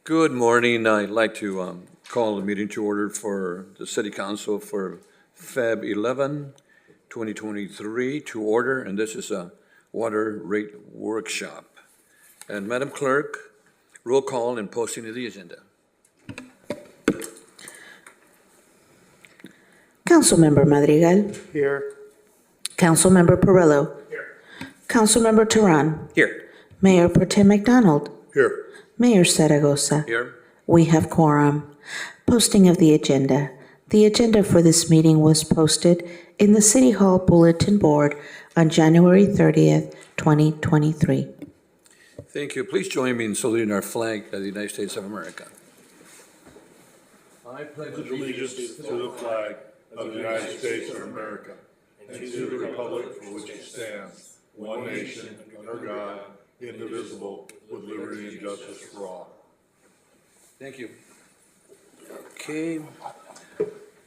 Good morning. I'd like to call the meeting to order for the City Council for Feb 11, 2023 to order, and this is a water rate workshop. And Madam Clerk, roll call and posting of the agenda. Councilmember Madrigal. Here. Councilmember Perillo. Here. Councilmember Tehran. Here. Mayor Pro Tem McDonald. Here. Mayor Zaragoza. Here. We have quorum. Posting of the agenda. The agenda for this meeting was posted in the City Hall Bulletin Board on January 30th, 2023. Thank you. Please join me in saluting our flag of the United States of America. I pledge Allegiance to the flag of the United States of America and to the republic for which it stands, one nation, under God, indivisible, with liberty and justice for all. Thank you. Okay.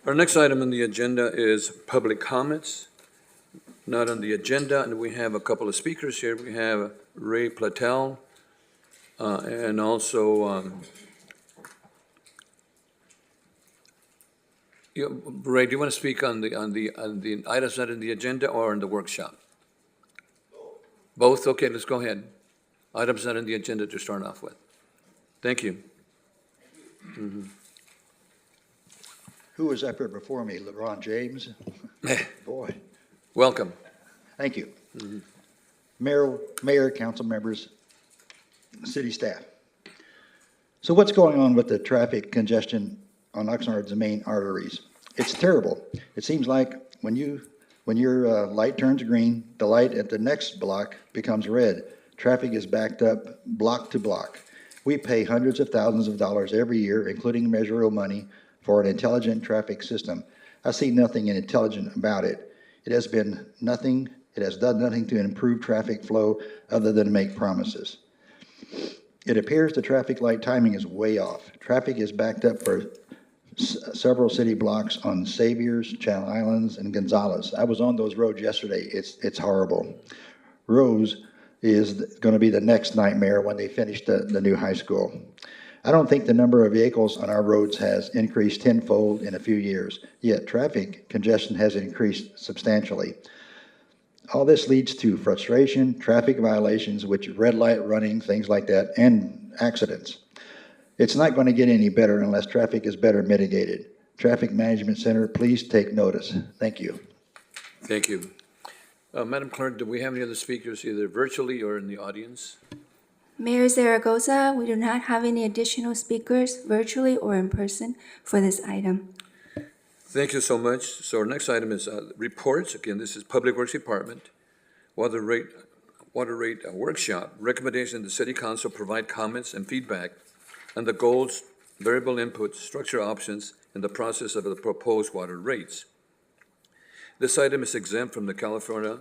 Our next item on the agenda is public comments. Not on the agenda, and we have a couple of speakers here. We have Ray Platel and also Ray. Do you want to speak on the items not in the agenda or in the workshop? Both. Okay, let's go ahead. Items not in the agenda to start off with. Thank you. Mm-hmm. Who was up here before me? LeBron James? Boy. Welcome. Thank you. Mm-hmm. Mayor, council members, city staff. So what's going on with the traffic congestion on Oxnard's main arteries? It's terrible. It seems like when your light turns green, the light at the next block becomes red. Traffic is backed up block to block. We pay hundreds of thousands of dollars every year, including measurable money, for an intelligent traffic system. I see nothing intelligent about it. It has done nothing to improve traffic flow other than make promises. It appears the traffic light timing is way off. Traffic is backed up for several city blocks on Saviors, Channel Islands, and Gonzales. I was on those roads yesterday. It's horrible. Rose is going to be the next nightmare when they finish the new high school. I don't think the number of vehicles on our roads has increased tenfold in a few years, yet traffic congestion has increased substantially. All this leads to frustration, traffic violations, which red light running, things like that, and accidents. It's not going to get any better unless traffic is better mitigated. Traffic Management Center, please take notice. Thank you. Thank you. Madam Clerk, do we have any other speakers either virtually or in the audience? Mayor Zaragoza, we do not have any additional speakers virtually or in person for this item. Thank you so much. So our next item is reports. Again, this is Public Works Department. Water rate workshop. Recommendation the City Council provide comments and feedback on the goals, variable inputs, structure options, and the process of the proposed water rates. This item is exempt from the California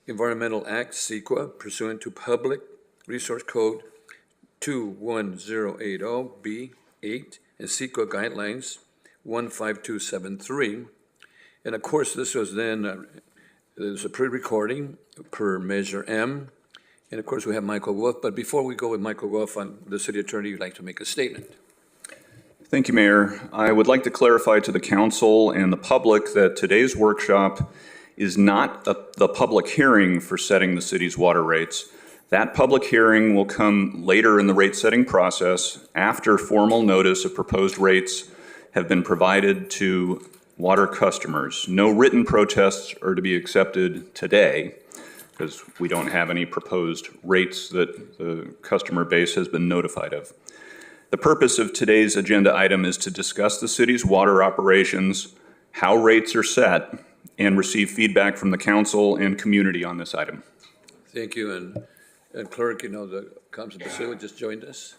Environmental Act, CEQA, pursuant to Public Resource Code 21080B8 and CEQA Guidelines 15273. And of course, this was then, there's a pre-recording per Measure M. And of course, we have Michael Wolf. But before we go with Michael Wolf, the City Attorney would like to make a statement. Thank you, Mayor. I would like to clarify to the council and the public that today's workshop is not the public hearing for setting the city's water rates. That public hearing will come later in the rate setting process after formal notice of proposed rates have been provided to water customers. No written protests are to be accepted today because we don't have any proposed rates that the customer base has been notified of. The purpose of today's agenda item is to discuss the city's water operations, how rates are set, and receive feedback from the council and community on this item. Thank you. And Clerk, the Councilor Basua just joined us.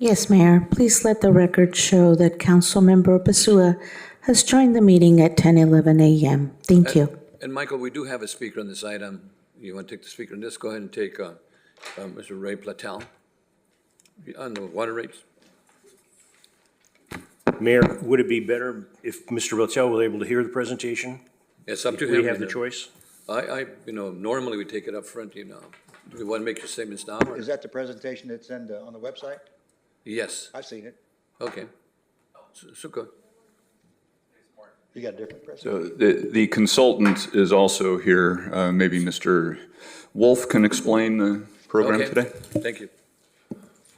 Yes, Mayor. Please let the record show that Councilmember Basua has joined the meeting at 10:11 a.m. Thank you. And Michael, we do have a speaker on this item. You want to take the speaker on this? Go ahead and take Mr. Ray Platel on the water rates. Mayor, would it be better if Mr. Platel were able to hear the presentation? It's up to him. We have the choice. Normally we take it up front, Do we want to make your statements now? Or? Is that the presentation that's on the website? Yes, I've seen it. okay. So go. You got a different press. So the consultant is also here. Maybe Mr. Wolf can explain the program Okay. today? Thank you.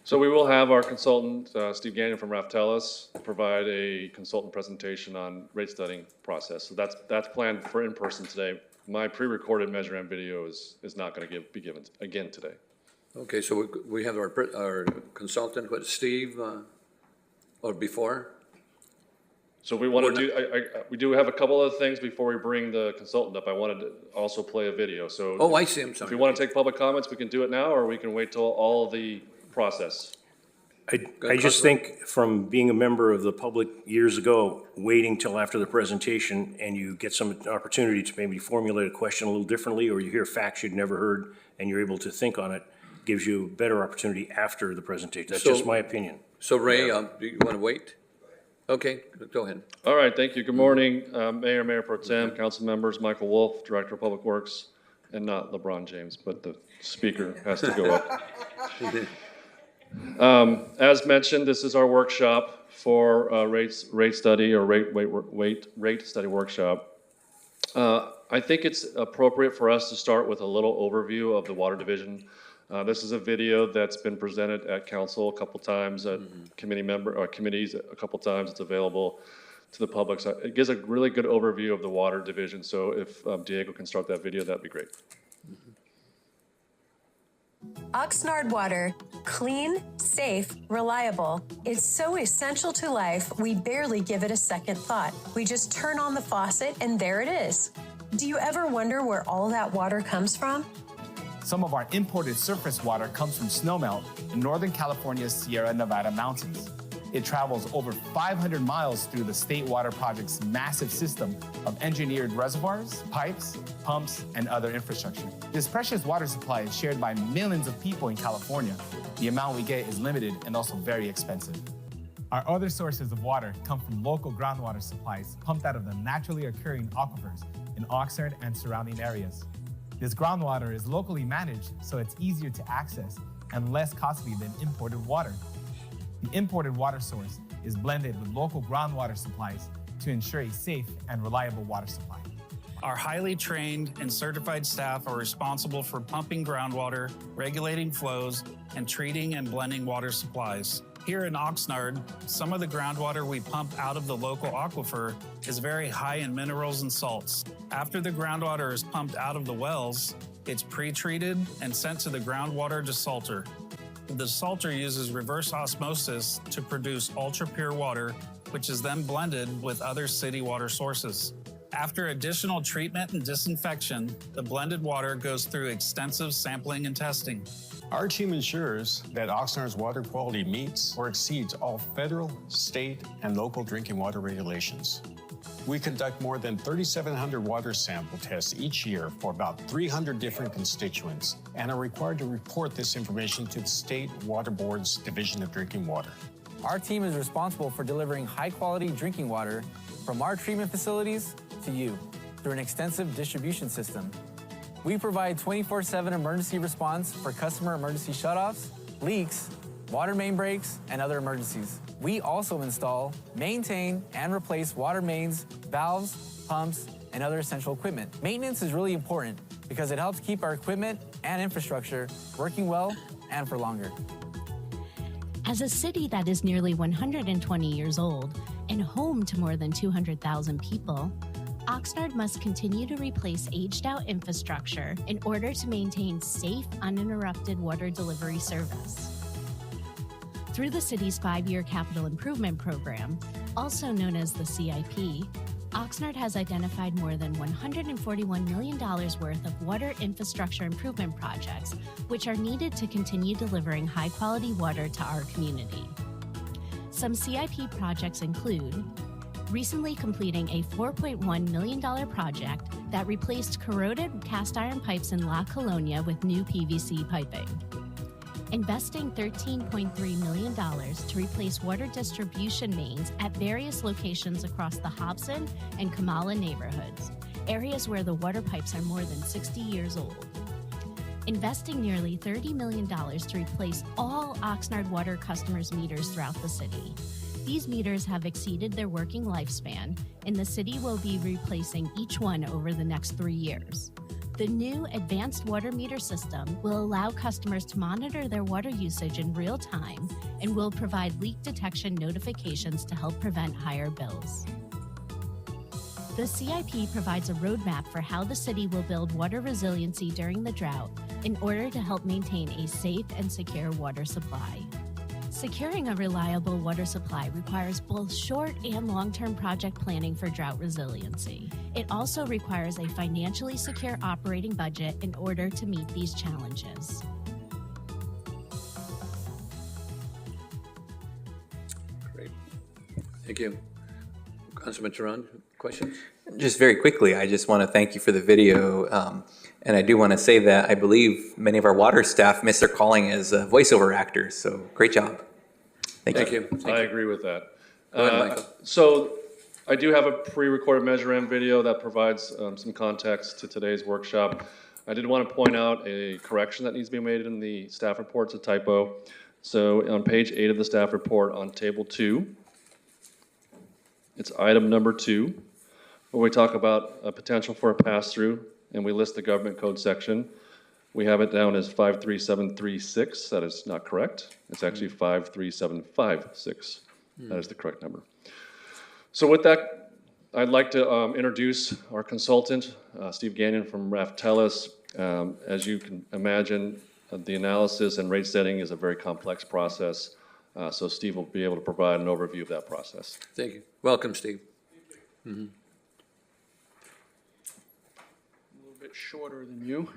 So we will have our consultant, Steve Gagnon from Raftellus, provide a consultant presentation on rate studying process. So that's planned for in-person today. My pre-recorded Measure M video is not going to be given again today. Okay, so we have our consultant, what, Steve, or before? So we want to do, we do have a couple of things before we bring the consultant up. I wanted to also play a video. So Oh, I see, I'm if sorry. you want to take public comments, we can do it now, or we can wait till all the process. I just think from being a member of the public years ago, waiting till after the presentation and you get some opportunity to maybe formulate a question a little differently, or you hear facts you'd never heard and you're able to think on it, gives you a better opportunity after the presentation. That's just my opinion. So Ray, do you want to wait? Okay, go ahead. All right, thank you. Good morning, Mayor Pro Tem, council members, Michael Wolf, Director of Public Works, and not LeBron James, but the speaker has to go up. As mentioned, this is our workshop for rate study or rate study workshop. I think it's appropriate for us to start with a little overview of the Water Division. This is a video that's been presented at council a couple times, at committees a couple times. It's available to the public. So it gives a really good overview of the Water Division. So if Diego can start that video, that'd be great. Oxnard water, clean, safe, reliable. It's so essential to life, we barely give it a second thought. We just turn on the faucet and there it is. Do you ever wonder where all that water comes from? Some of our imported surface water comes from snowmelt in Northern California's Sierra Nevada mountains. It travels over 500 miles through the State Water Project's massive system of engineered reservoirs, pipes, pumps, and other infrastructure. This precious water supply is shared by millions of people in California. The amount we get is limited and also very expensive. Our other sources of water come from local groundwater supplies pumped out of the naturally occurring aquifers in Oxnard and surrounding areas. This groundwater is locally managed, so it's easier to access and less costly than imported water. The imported water source is blended with local groundwater supplies to ensure a safe and reliable water supply. Our highly trained and certified staff are responsible for pumping groundwater, regulating flows, and treating and blending water supplies. Here in Oxnard, some of the groundwater we pump out of the local aquifer is very high in minerals and salts. After the groundwater is pumped out of the wells, it's pre-treated and sent to the groundwater desalter. The desalter uses reverse osmosis to produce ultra-pure water, which is then blended with other city water sources. After additional treatment and disinfection, the blended water goes through extensive sampling and testing. Our team ensures that Oxnard's water quality meets or exceeds all federal, state, and local drinking water regulations. We conduct more than 3,700 water sample tests each year for about 300 different constituents and are required to report this information to the State Water Board's Division of Drinking Water. Our team is responsible for delivering high-quality drinking water from our treatment facilities to you through an extensive distribution system. We provide 24/7 emergency response for customer emergency shutoffs, leaks, water main breaks, and other emergencies. We also install, maintain, and replace water mains, valves, pumps, and other essential equipment. Maintenance is really important because it helps keep our equipment and infrastructure working well and for longer. As a city that is nearly 120 years old and home to more than 200,000 people, Oxnard must continue to replace aged-out infrastructure in order to maintain safe, uninterrupted water delivery service. Through the city's 5-year capital improvement program, also known as the CIP, Oxnard has identified more than $141 million worth of water infrastructure improvement projects, which are needed to continue delivering high-quality water to our community. Some CIP projects include recently completing a $4.1 million project that replaced corroded cast iron pipes in La Colonia with new PVC piping. Investing $13.3 million to replace water distribution mains at various locations across the Hobson and Kamala neighborhoods, areas where the water pipes are more than 60 years old. investing nearly $30 million to replace all Oxnard water customers' meters throughout the city. These meters have exceeded their working lifespan, and the city will be replacing each one over the next 3 years. The new advanced water meter system will allow customers to monitor their water usage in real time and will provide leak detection notifications to help prevent higher bills. The CIP provides a roadmap for how the city will build water resiliency during the drought in order to help maintain a safe and secure water supply. Securing a reliable water supply requires both short and long-term project planning for drought resiliency. It also requires a financially secure operating budget in order to meet these challenges. Great. Thank you. Councilman Turan, questions? Just very quickly, I just want to thank you for the video. And I do want to say that I believe many of our water staff miss their calling as voiceover actors. So great job. Thank you. I agree with that. Go ahead, Michael. So I do have a pre-recorded Measure M video that provides some context to today's workshop. I did want to point out a correction that needs to be made in the staff report. It's a typo. So on page 8 of the staff report on table 2, it's item number 2, where we talk about a potential for a pass-through, and we list the government code section. We have it down as 53736. That is not correct. It's actually 53756. That is the correct number. So with that, I'd like to introduce our consultant, Steve Gagnon from Raft Telus. As you can imagine, the analysis and rate setting is a very complex process. So Steve will be able to provide an overview of that process. Thank you. Welcome, Steve. A little bit shorter than you.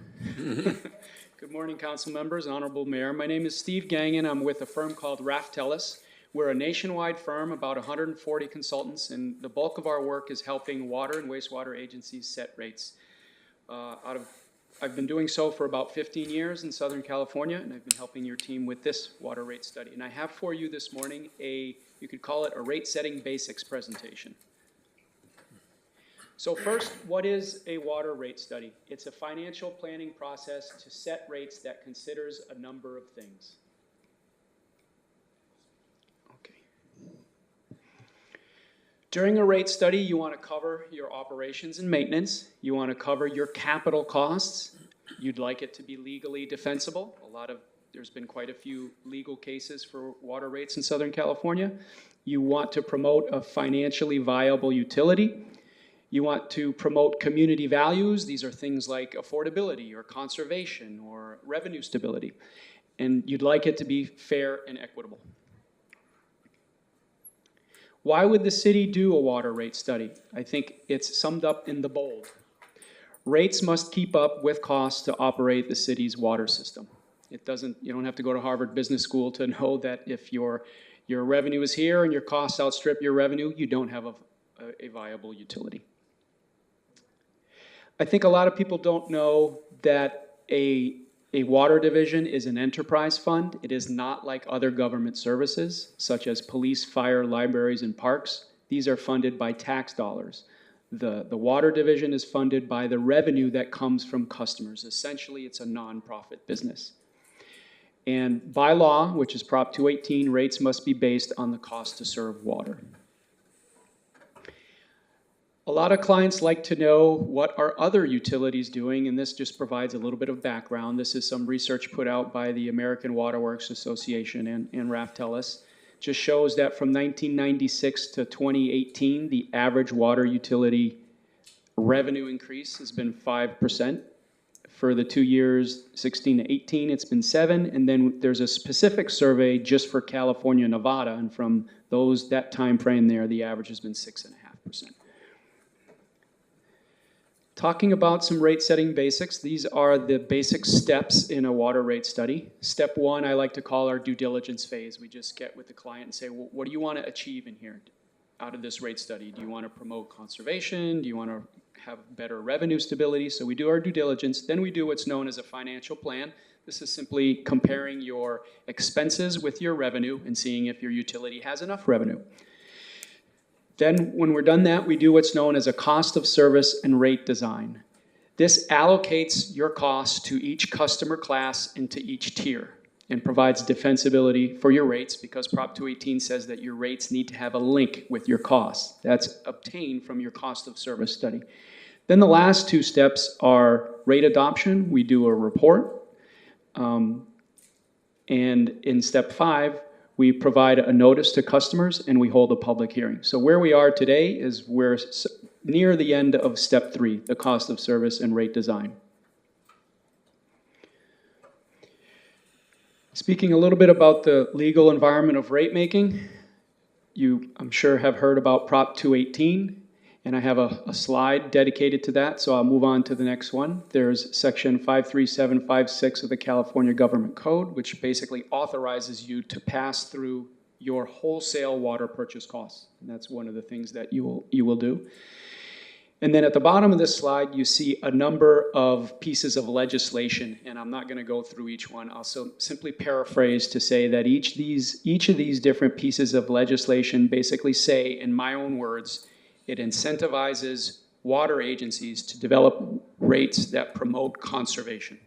Good morning, council members, honorable mayor. My name is Steve Gagnon. I'm with a firm called Raft Telus. We're a nationwide firm, about 140 consultants, and the bulk of our work is helping water and wastewater agencies set rates. I've been doing so for about 15 years in Southern California, and I've been helping your team with this water rate study. And I have for you this morning you could call it a rate setting basics presentation. So first, what is a water rate study? It's a financial planning process to set rates that considers a number of things. Okay. During a rate study, you want to cover your operations and maintenance. You want to cover your capital costs. You'd like it to be legally defensible. There's been quite a few legal cases for water rates in Southern California. You want to promote a financially viable utility. You want to promote community values. These are things like affordability or conservation or revenue stability. And you'd like it to be fair and equitable. Why would the city do a water rate study? I think it's summed up in the bold. Rates must keep up with costs to operate the city's water system. You don't have to go to Harvard Business School to know that if your revenue is here and your costs outstrip your revenue, you don't have a viable utility. I think a lot of people don't know that a water division is an enterprise fund. It is not like other government services, such as police, fire, libraries, and parks. These are funded by tax dollars. The water division is funded by the revenue that comes from customers. Essentially, it's a nonprofit business. And by law, which is Prop 218, rates must be based on the cost to serve water. A lot of clients like to know what are other utilities doing, and this just provides a little bit of background. This is some research put out by the American Water Works Association and Raft Telus. Just shows that from 1996 to 2018, the average water utility revenue increase has been 5%. For the 2 years, 16 to 18, it's been 7%. And then there's a specific survey just for California, Nevada, and from that time frame there, the average has been 6.5%. Talking about some rate setting basics, these are the basic steps in a water rate study. Step 1, I like to call our due diligence phase. We just get with the client and say, well, what do you want to achieve in here out of this rate study? Do you want to promote conservation? Do you want to have better revenue stability? So we do our due diligence. Then we do what's known as a financial plan. This is simply comparing your expenses with your revenue and seeing if your utility has enough revenue. Then when we're done that, we do what's known as a cost of service and rate design. This allocates your costs to each customer class and to each tier and provides defensibility for your rates because Prop 218 says that your rates need to have a link with your costs. That's obtained from your cost of service study. Then the last two steps are rate adoption. We do a report. And in step 5, we provide a notice to customers and we hold a public hearing. So where we are today is we're near the end of step 3, the cost of service and rate design. Speaking a little bit about the legal environment of rate making, you, I'm sure, have heard about Prop 218, and I have a slide dedicated to that, so I'll move on to the next one. There's Section 53756 of the California Government Code, which basically authorizes you to pass through your wholesale water purchase costs, and that's one of the things that you will do. And then at the bottom of this slide, you see a number of pieces of legislation, and I'm not going to go through each one. I'll simply paraphrase to say that each of these different pieces of legislation basically say, in my own words, it incentivizes water agencies to develop rates that promote conservation.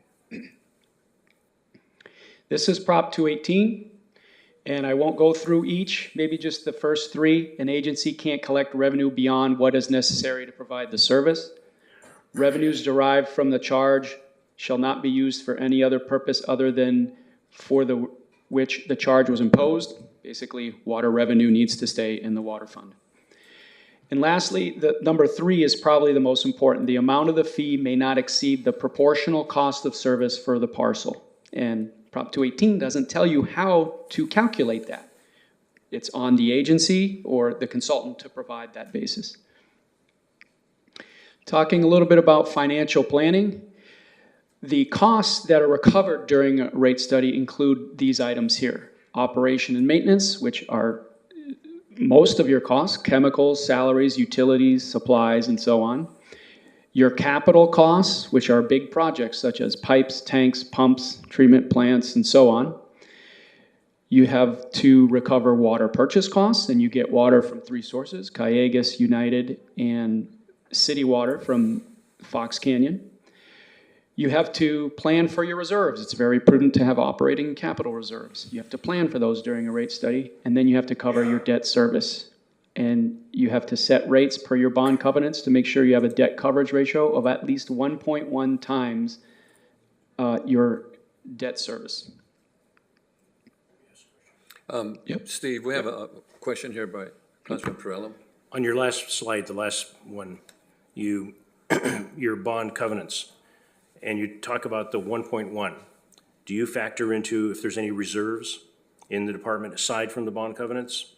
This is Prop 218. And I won't go through each, maybe just the first 3. An agency can't collect revenue beyond what is necessary to provide the service. Revenues derived from the charge shall not be used for any other purpose other than for which the charge was imposed. Basically, water revenue needs to stay in the water fund. And lastly, the number 3 is probably the most important. The amount of the fee may not exceed the proportional cost of service for the parcel. And Prop 218 doesn't tell you how to calculate that. It's on the agency or the consultant to provide that basis. Talking a little bit about financial planning, the costs that are recovered during a rate study include these items here. Operation and maintenance, which are most of your costs, chemicals, salaries, utilities, supplies, and so on. Your capital costs, which are big projects such as pipes, tanks, pumps, treatment plants, and so on. You have to recover water purchase costs, and you get water from 3 sources, Cayugas, United, and city water from Fox Canyon. You have to plan for your reserves. It's very prudent to have operating and capital reserves. You have to plan for those during a rate study, and then you have to cover your debt service. And you have to set rates per your bond covenants to make sure you have a debt coverage ratio of at least 1.1 times your debt service. Steve, we have a question here by Councilman Perrello. On your last slide, the last one, your bond covenants, and you talk about the 1.1. Do you factor into if there's any reserves in the department aside from the bond covenants?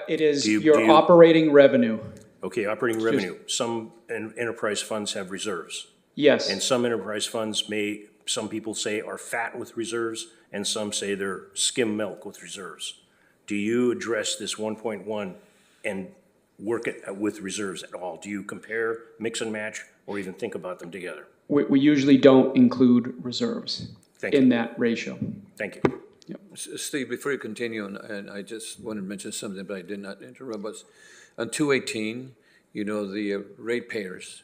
It is your operating revenue. Okay, operating revenue. Some enterprise funds have reserves. Yes. And some enterprise funds some people say are fat with reserves, and some say they're skim milk with reserves. Do you address this 1.1 and work it with reserves at all? Do you compare, mix and match, or even think about them together? We usually don't include reserves in that ratio. Thank you. Yep. Steve, before you continue, and I just wanted to mention something, but I did not interrupt us. On 218, the ratepayers,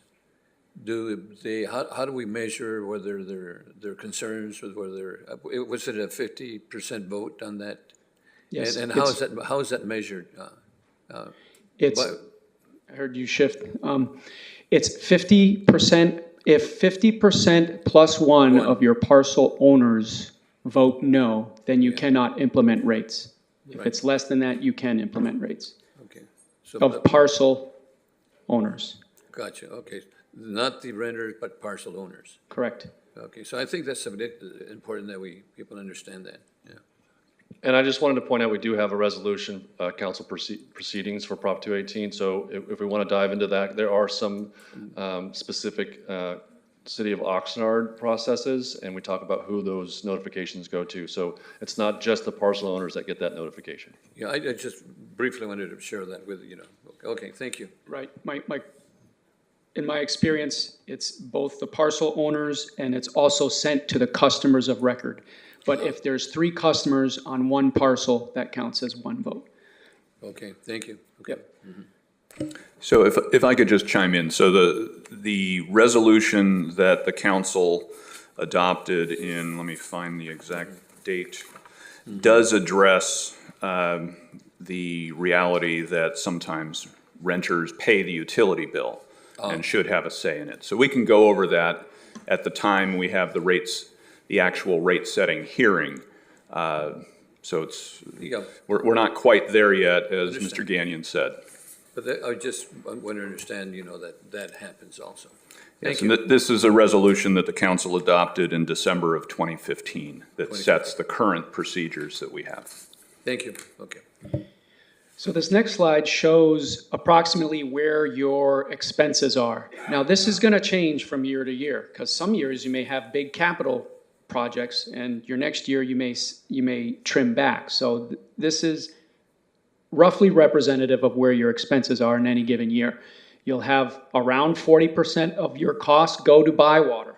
how do we measure whether their concerns with whether, was it a 50% vote on that? Yes. And how is that measured? I heard you shift. It's 50%, if 50% plus one of your parcel owners vote no, then you cannot implement rates. If it's less than that, you can implement rates. Okay. So of parcel owners. Gotcha, okay. Not the renters, but parcel owners. Correct. Okay, so I think that's important that people understand that, yeah. And I just wanted to point out, we do have a resolution, council proceedings for Prop 218. So if we want to dive into that, there are some specific City of Oxnard processes, and we talk about who those notifications go to. So it's not just the parcel owners that get that notification. Yeah, I just briefly wanted to share that with you. Okay, thank you. Right. In my experience, it's both the parcel owners and it's also sent to the customers of record. But if there's 3 customers on one parcel, that counts as 1 vote. Okay, thank you. Okay. Yep. So if I could just chime in, so the resolution that the council adopted in, let me find the exact date, does address the reality that sometimes renters pay the utility bill and should have a say in it. So we can go over that at the time we have the rates, the actual rate setting hearing. So it's, we're not quite there yet, as Mr. Gagnon said. But I just want to understand, that happens also. Yes, Thank you. and this is a resolution that the council adopted in December of 2015 that sets the current procedures that we have. Thank you. Okay. So this next slide shows approximately where your expenses are. Now, this is going to change from year to year, because some years you may have big capital projects, and your next year you may trim back. So this is roughly representative of where your expenses are in any given year. You'll have around 40% of your costs go to buy water.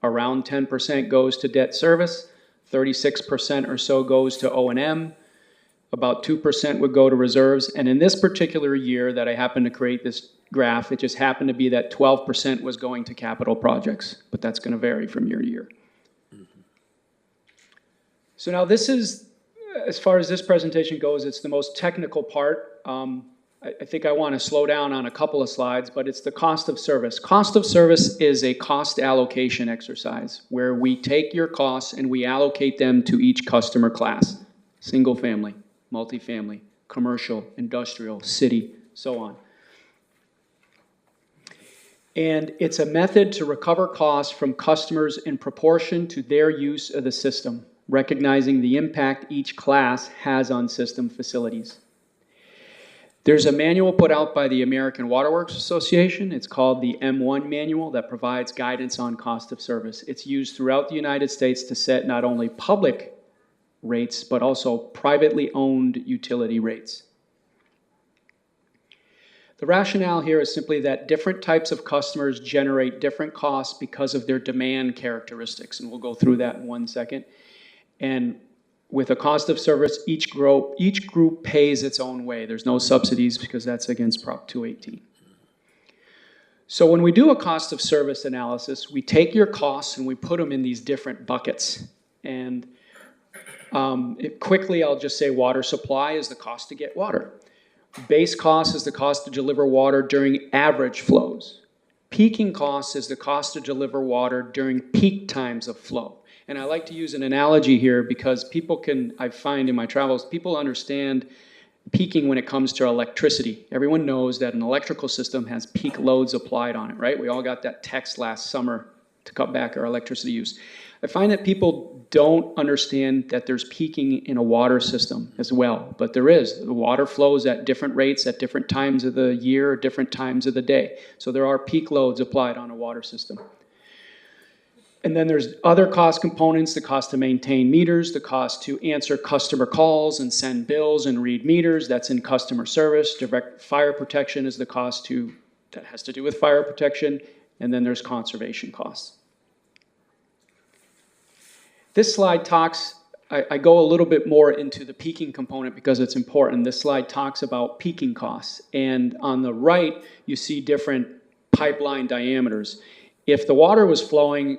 Around 10% goes to debt service. 36% or so goes to O&M. About 2% would go to reserves. And in this particular year that I happened to create this graph, it just happened to be that 12% was going to capital projects. But that's going to vary from year to year. So now this is, as far as this presentation goes, it's the most technical part. I think I want to slow down on a couple of slides, but it's the cost of service. Cost of service is a cost allocation exercise where we take your costs and we allocate them to each customer class. Single family, multifamily, commercial, industrial, city, so on. And it's a method to recover costs from customers in proportion to their use of the system, recognizing the impact each class has on system facilities. There's a manual put out by the American Waterworks Association. It's called the M1 manual that provides guidance on cost of service. It's used throughout the United States to set not only public rates, but also privately owned utility rates. The rationale here is simply that different types of customers generate different costs because of their demand characteristics, and we'll go through that in 1 second. And with a cost of service, each group pays its own way. There's no subsidies because that's against Prop 218. So when we do a cost of service analysis, we take your costs and we put them in these different buckets. And quickly, I'll just say water supply is the cost to get water. Base cost is the cost to deliver water during average flows. Peaking cost is the cost to deliver water during peak times of flow. And I like to use an analogy here because I find in my travels, people understand peaking when it comes to electricity. Everyone knows that an electrical system has peak loads applied on it, right? We all got that text last summer to cut back our electricity use. I find that people don't understand that there's peaking in a water system as well, but there is. The water flows at different rates at different times of the year, different times of the day. So there are peak loads applied on a water system. And then there's other cost components, the cost to maintain meters, the cost to answer customer calls and send bills and read meters. That's in customer service. Direct fire protection is the cost that has to do with fire protection. And then there's conservation costs. This slide talks, I go a little bit more into the peaking component because it's important. This slide talks about peaking costs. And on the right, you see different pipeline diameters. If the water was flowing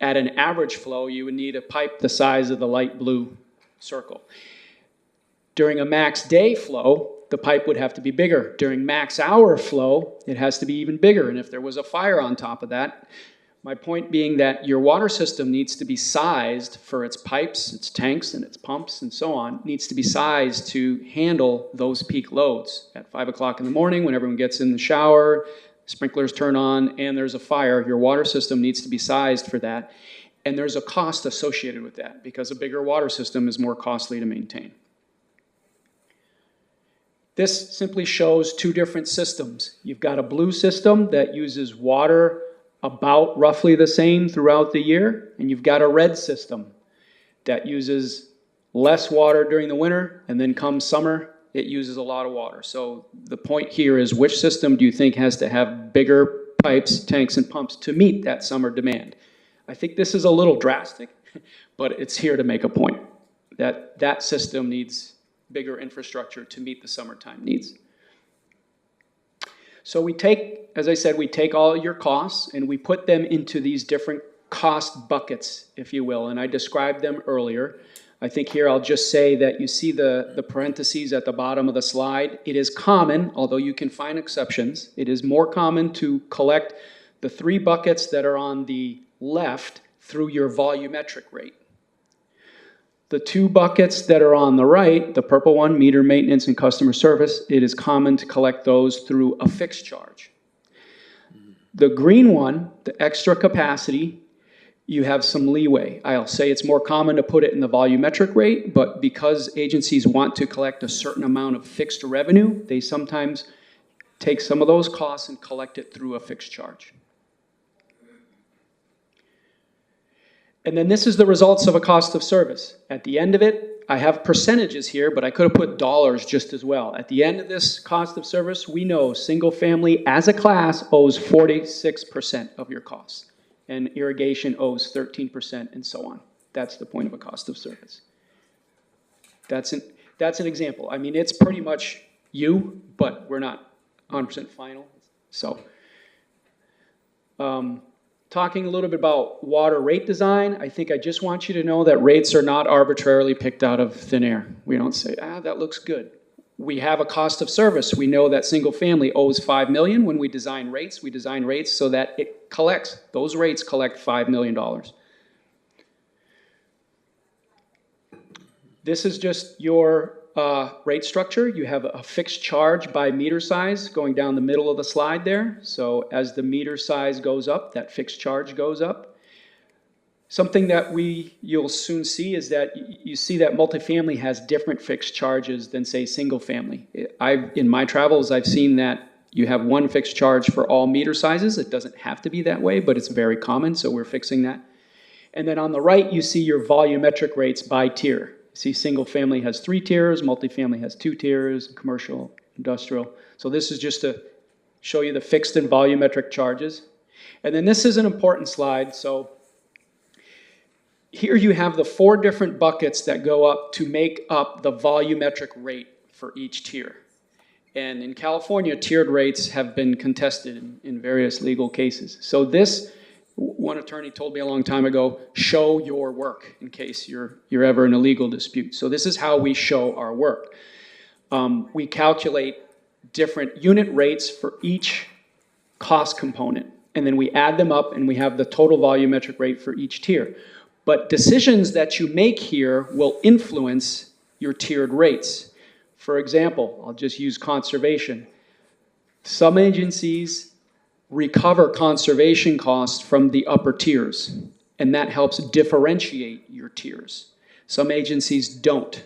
at an average flow, you would need a pipe the size of the light blue circle. During a max day flow, the pipe would have to be bigger. During max hour flow, it has to be even bigger. And if there was a fire on top of that, my point being that your water system needs to be sized for its pipes, its tanks, and its pumps, and so on, needs to be sized to handle those peak loads. At 5 o'clock in the morning, when everyone gets in the shower, sprinklers turn on, and there's a fire, your water system needs to be sized for that. And there's a cost associated with that because a bigger water system is more costly to maintain. This simply shows two different systems. You've got a blue system that uses water about roughly the same throughout the year, and you've got a red system that uses less water during the winter, and then come summer, it uses a lot of water. So the point here is, which system do you think has to have bigger pipes, tanks, and pumps to meet that summer demand? I think this is a little drastic, but it's here to make a point that that system needs bigger infrastructure to meet the summertime needs. So we take, as I said, we take all your costs and we put them into these different cost buckets, if you will, and I described them earlier. I think here I'll just say that you see the parentheses at the bottom of the slide. It is common, although you can find exceptions, it is more common to collect the 3 buckets that are on the left through your volumetric rate. The 2 buckets that are on the right, the purple one, meter maintenance and customer service, it is common to collect those through a fixed charge. The green one, the extra capacity, you have some leeway. I'll say it's more common to put it in the volumetric rate, but because agencies want to collect a certain amount of fixed revenue, they sometimes take some of those costs and collect it through a fixed charge. And then this is the results of a cost of service. At the end of it, I have percentages here, but I could have put dollars just as well. At the end of this cost of service, we know single family as a class owes 46% of your costs, and irrigation owes 13%, and so on. That's the point of a cost of service. That's an example. I mean, it's pretty much you, but we're not 100% final. So, talking a little bit about water rate design, I think I just want you to know that rates are not arbitrarily picked out of thin air. We don't say, that looks good. We have a cost of service. We know that single family owes $5 million. When we design rates so that it collects, those rates collect $5 million. This is just your rate structure. You have a fixed charge by meter size going down the middle of the slide there. So as the meter size goes up, that fixed charge goes up. Something that you'll soon see is that you see that multifamily has different fixed charges than, say, single family. In my travels, I've seen that you have one fixed charge for all meter sizes. It doesn't have to be that way, but it's very common, so we're fixing that. And then on the right, you see your volumetric rates by tier. See, single family has 3 tiers, multifamily has 2 tiers, commercial, industrial. So this is just to show you the fixed and volumetric charges. And then this is an important slide. So here you have the 4 different buckets that go up to make up the volumetric rate for each tier. And in California, tiered rates have been contested in various legal cases. So this, one attorney told me a long time ago, show your work in case you're ever in a legal dispute. So this is how we show our work. We calculate different unit rates for each cost component, and then we add them up and we have the total volumetric rate for each tier. But decisions that you make here will influence your tiered rates. For example, I'll just use conservation. Some agencies recover conservation costs from the upper tiers, and that helps differentiate your tiers. Some agencies don't.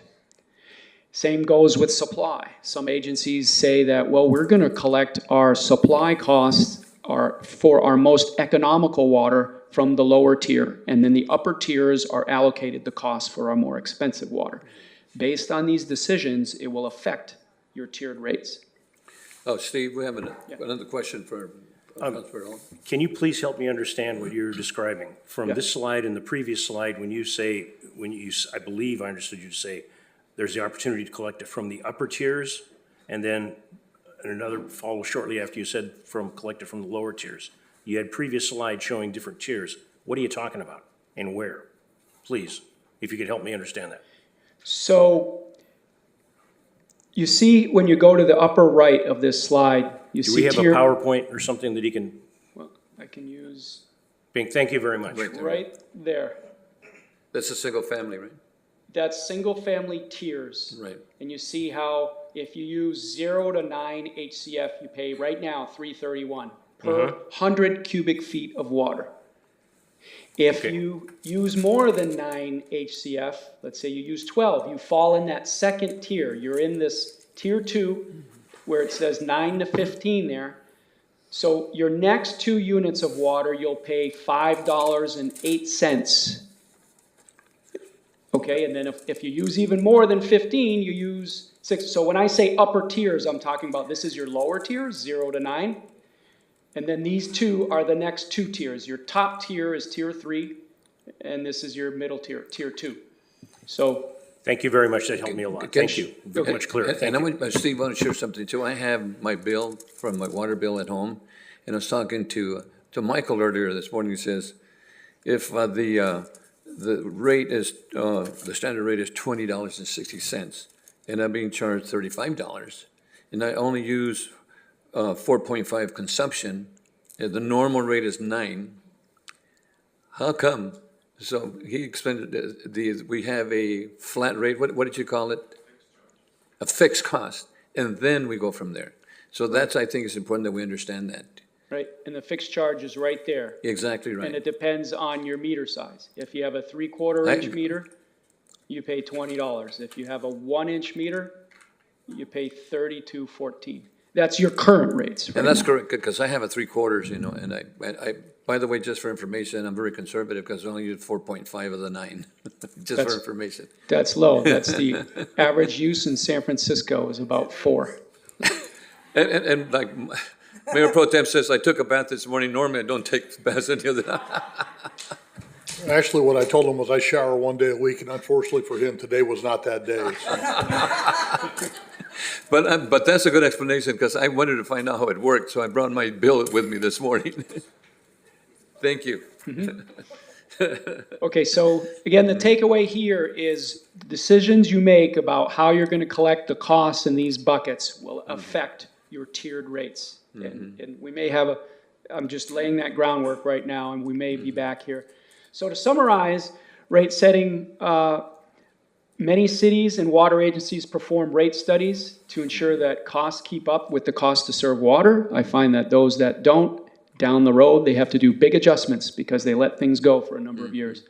Same goes with supply. Some agencies say that, well, we're going to collect our supply costs for our most economical water from the lower tier, and then the upper tiers are allocated the cost for our more expensive water. Based on these decisions, it will affect your tiered rates. Oh, Steve, we have another question for Can you please help me understand what you're describing? From this slide and the previous slide, I believe I understood you to say there's the opportunity to collect it from the upper tiers, and then another follow shortly after you said collect it from the lower tiers. You had previous slides showing different tiers. What are you talking about and where? Please, if you could help me understand that. So you see when you go to the upper right of this slide, you see Do we have a PowerPoint or something that he can? Well, I can use. Thank you very much. Right there. That's a single family, right? That's single family tiers. Right. And you see how if you use 0 to 9 HCF, you pay right now $3.31 per 100 cubic feet of water. If you use more than 9 HCF, let's say you use 12, you fall in that second tier. You're in this tier 2 where it says 9 to 15 there. So your next 2 units of water, you'll pay $5.08. Okay, and then if you use even more than 15, you use 6. So when I say upper tiers, I'm talking about this is your lower tiers, 0 to 9. And then these 2 are the next 2 tiers. Your top tier is tier 3, and this is your middle tier, tier 2. So Thank you very much. That helped me a lot. Thank you. Very much clearer. And I want, Steve, I want to share something too. I have my bill from my water bill at home, and I was talking to Michael earlier this morning. He says, if the rate is, the standard rate is $20.60, and I'm being charged $35, and I only use 4.5 consumption, the normal rate is 9. How come? So he explained we have a flat rate, what did you call it? A fixed cost, and then we go from there. So that's, I think it's important that we understand that. Right, and the fixed charge is right there. Exactly right. And it depends on your meter size. If you have a 3/4 inch meter, you pay $20. If you have a 1-inch meter, you pay $32.14. That's your current rates. And that's correct, because I have a 3/4, and I, by the way, just for information, I'm very conservative because I only use 4.5 of the 9, just for information. That's low. That's the average use in San Francisco is about 4. And like Mayor Pro Tem says, I took a bath this morning. Normally I don't take baths any other day. Actually, what I told him was I shower 1 day a week, and unfortunately for him, today was not that day. So. But that's a good explanation, because I wanted to find out how it worked, so I brought my bill with me this morning. Thank you. Okay, so again, the takeaway here is decisions you make about how you're going to collect the costs in these buckets will affect your tiered rates. And we may have I'm just laying that groundwork right now, and we may be back here. So to summarize, rate setting, many cities and water agencies perform rate studies to ensure that costs keep up with the cost to serve water. I find that those that don't, down the road, they have to do big adjustments because they let things go for a number of years.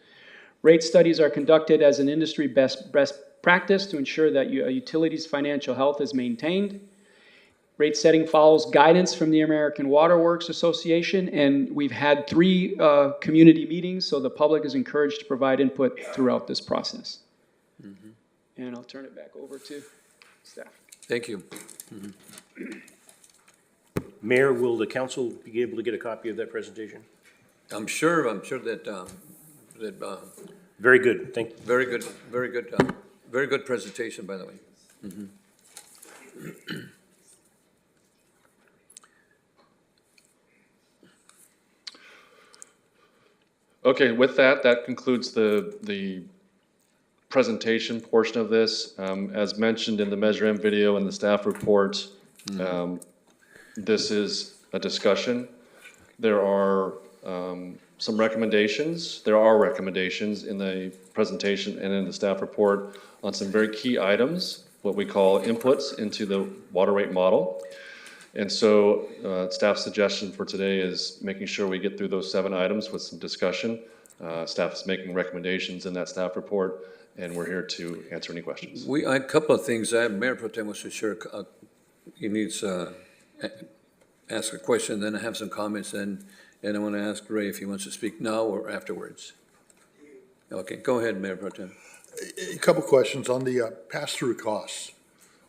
Rate studies are conducted as an industry best practice to ensure that a utility's financial health is maintained. Rate setting follows guidance from the American Water Works Association, and we've had 3 community meetings, so the public is encouraged to provide input throughout this process. And I'll turn it back over to staff. Thank you. Mayor, will the council be able to get a copy of that presentation? I'm sure that, Very good. Thank you. very good presentation, by the way. Okay, with that, that concludes the presentation portion of this. As mentioned in the Measure M video and the staff report, this is a discussion. There are some recommendations. There are recommendations in the presentation and in the staff report on some very key items, what we call inputs into the water rate model. And so staff's suggestion for today is making sure we get through those 7 items with some discussion. Staff is making recommendations in that staff report, and we're here to answer any questions. A couple of things. Mayor Pro Tem wants to share. He needs ask a question, then I have some comments, and I want to ask Ray if he wants to speak now or afterwards. Okay, go ahead, Mayor Pro Tem. A couple questions on the pass-through costs.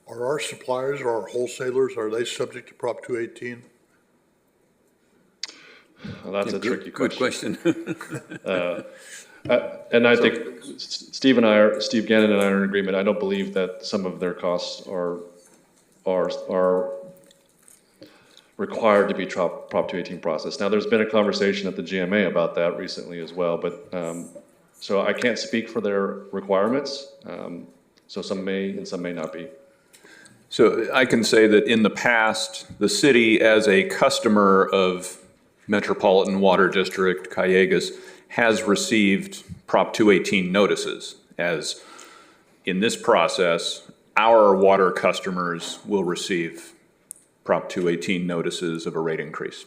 Are our suppliers or our wholesalers, are they subject to Prop 218? Well, that's a tricky question. Good question. And I think Steve Gannon and I are in agreement. I don't believe that some of their costs are required to be Prop 218 process. Now, there's been a conversation at the GMA about that recently as well, but so I can't speak for their requirements. So some may and some may not be. So I can say that in the past, the city, as a customer of Metropolitan Water District, Callegas, has received Prop 218 notices, as in this process, our water customers will receive Prop 218 notices of a rate increase.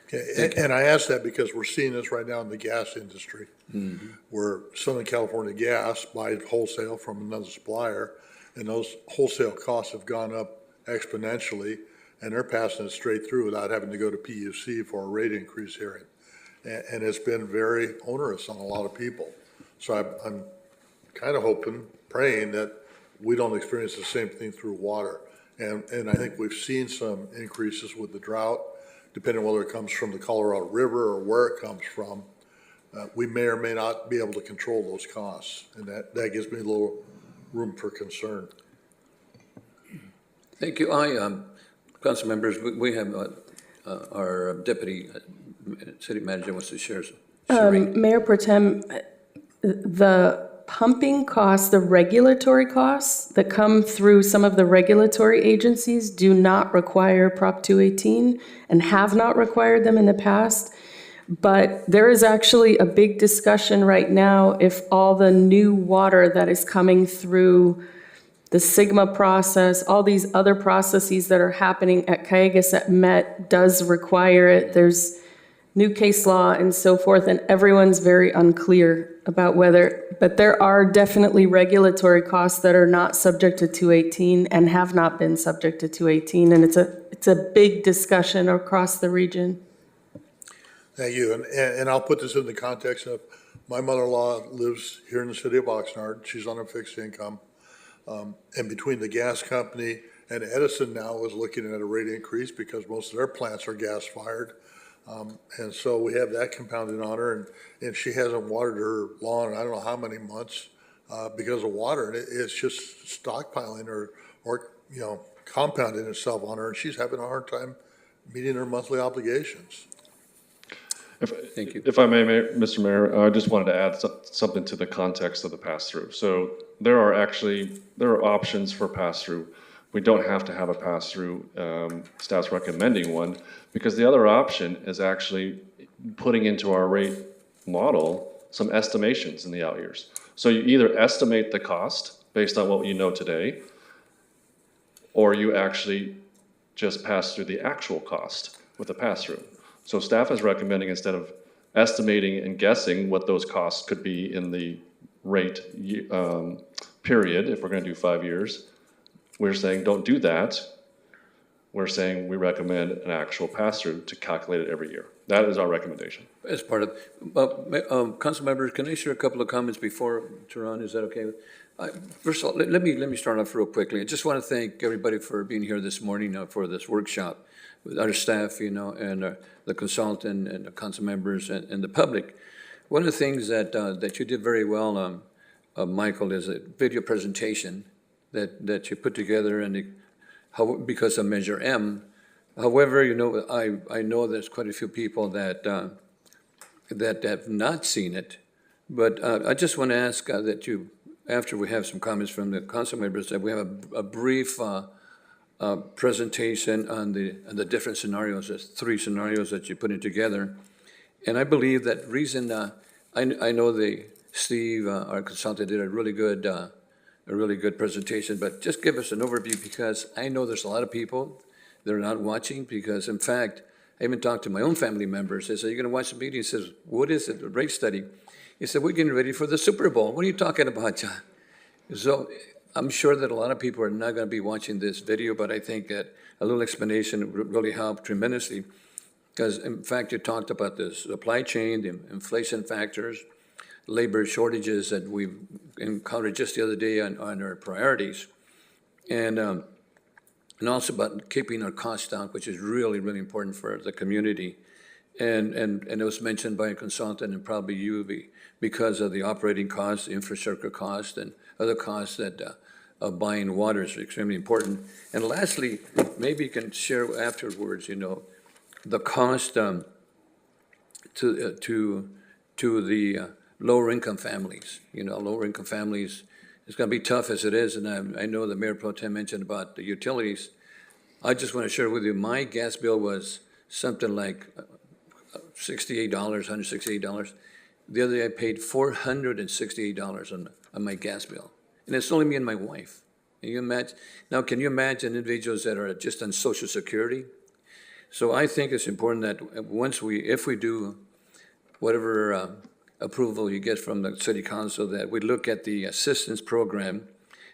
Okay, and I ask that because we're seeing this right now in the gas industry, where Southern California Gas buys wholesale from another supplier, and those wholesale costs have gone up exponentially, and they're passing it straight through without having to go to PUC for a rate increase hearing. And it's been very onerous on a lot of people. So I'm kind of hoping, praying that we don't experience the same thing through water. And I think we've seen some increases with the drought, depending on whether it comes from the Colorado River or where it comes from. We may or may not be able to control those costs. And that gives me a little room for concern. Thank you. Council members, we have our deputy city manager wants to share. Mayor Pro Tem, the pumping costs, the regulatory costs that come through some of the regulatory agencies do not require Prop 218 and have not required them in the past. But there is actually a big discussion right now if all the new water that is coming through the Sigma process, all these other processes that are happening at Cayugas at Met does require it. There's new case law and so forth, and everyone's very unclear about whether, but there are definitely regulatory costs that are not subject to 218 and have not been subject to 218, and it's a big discussion across the region. Thank you. And I'll put this in the context of my mother-in-law lives here in the city of Oxnard. She's on a fixed income. And between the gas company and Edison now is looking at a rate increase because most of their plants are gas-fired. And so we have that compounded on her, and she hasn't watered her lawn in I don't know how many months because of water. And it's just stockpiling or compounding itself on her, and she's having a hard time meeting her monthly obligations. Thank you. If I may, Mr. Mayor, I just wanted to add something to the context of the pass-through. So there are options for pass-through. We don't have to have a pass-through. Staff's recommending one because the other option is actually putting into our rate model some estimations in the out years. So you either estimate the cost based on what you know today, or you actually just pass through the actual cost with a pass-through. So staff is recommending, instead of estimating and guessing what those costs could be in the rate period, if we're going to do 5 years, we're saying don't do that. We're saying we recommend an actual pass-through to calculate it every year. That is our recommendation. As part of, council members, can I share a couple of comments before Tehran? Is that okay? First of all, let me start off real quickly. I just want to thank everybody for being here this morning for this workshop with our staff, and the consultant and the council members and the public. One of the things that you did very well, Michael, is a video presentation that you put together because of Measure M. However, I know there's quite a few people that have not seen it, but I just want to ask that you, after we have some comments from the council members, that we have a brief presentation on the different scenarios. There's 3 scenarios that you put it together, and I believe that reason I know Steve, our consultant, did a really good presentation. But just give us an overview, because I know there's a lot of people that are not watching. Because in fact, I even talked to my own family members. They said, "You're going to watch the meeting?" He says, "What is it? The rate study?" He said, "We're getting ready for the Super Bowl." "What are you talking about, John?" So I'm sure that a lot of people are not going to be watching this video, but I think that a little explanation would really help tremendously. Because in fact, you talked about the supply chain, the inflation factors, labor shortages that we've encountered just the other day on our priorities, and also about keeping our costs down, which is really, really important for the community. And it was mentioned by a consultant and probably you, because of the operating costs, infrastructure costs, and other costs that buying water is extremely important. And lastly, maybe you can share afterwards, the cost to the lower income families. Lower income families, it's going to be tough as it is, and I know the Mayor Pro Tem mentioned about the utilities. I just want to share with you, my gas bill was something like $68, $168. The other day I paid $468 on my gas bill. And it's only me and my wife. Can you imagine individuals that are just on Social Security? So I think it's important that if we do whatever approval you get from the City Council, that we look at the assistance program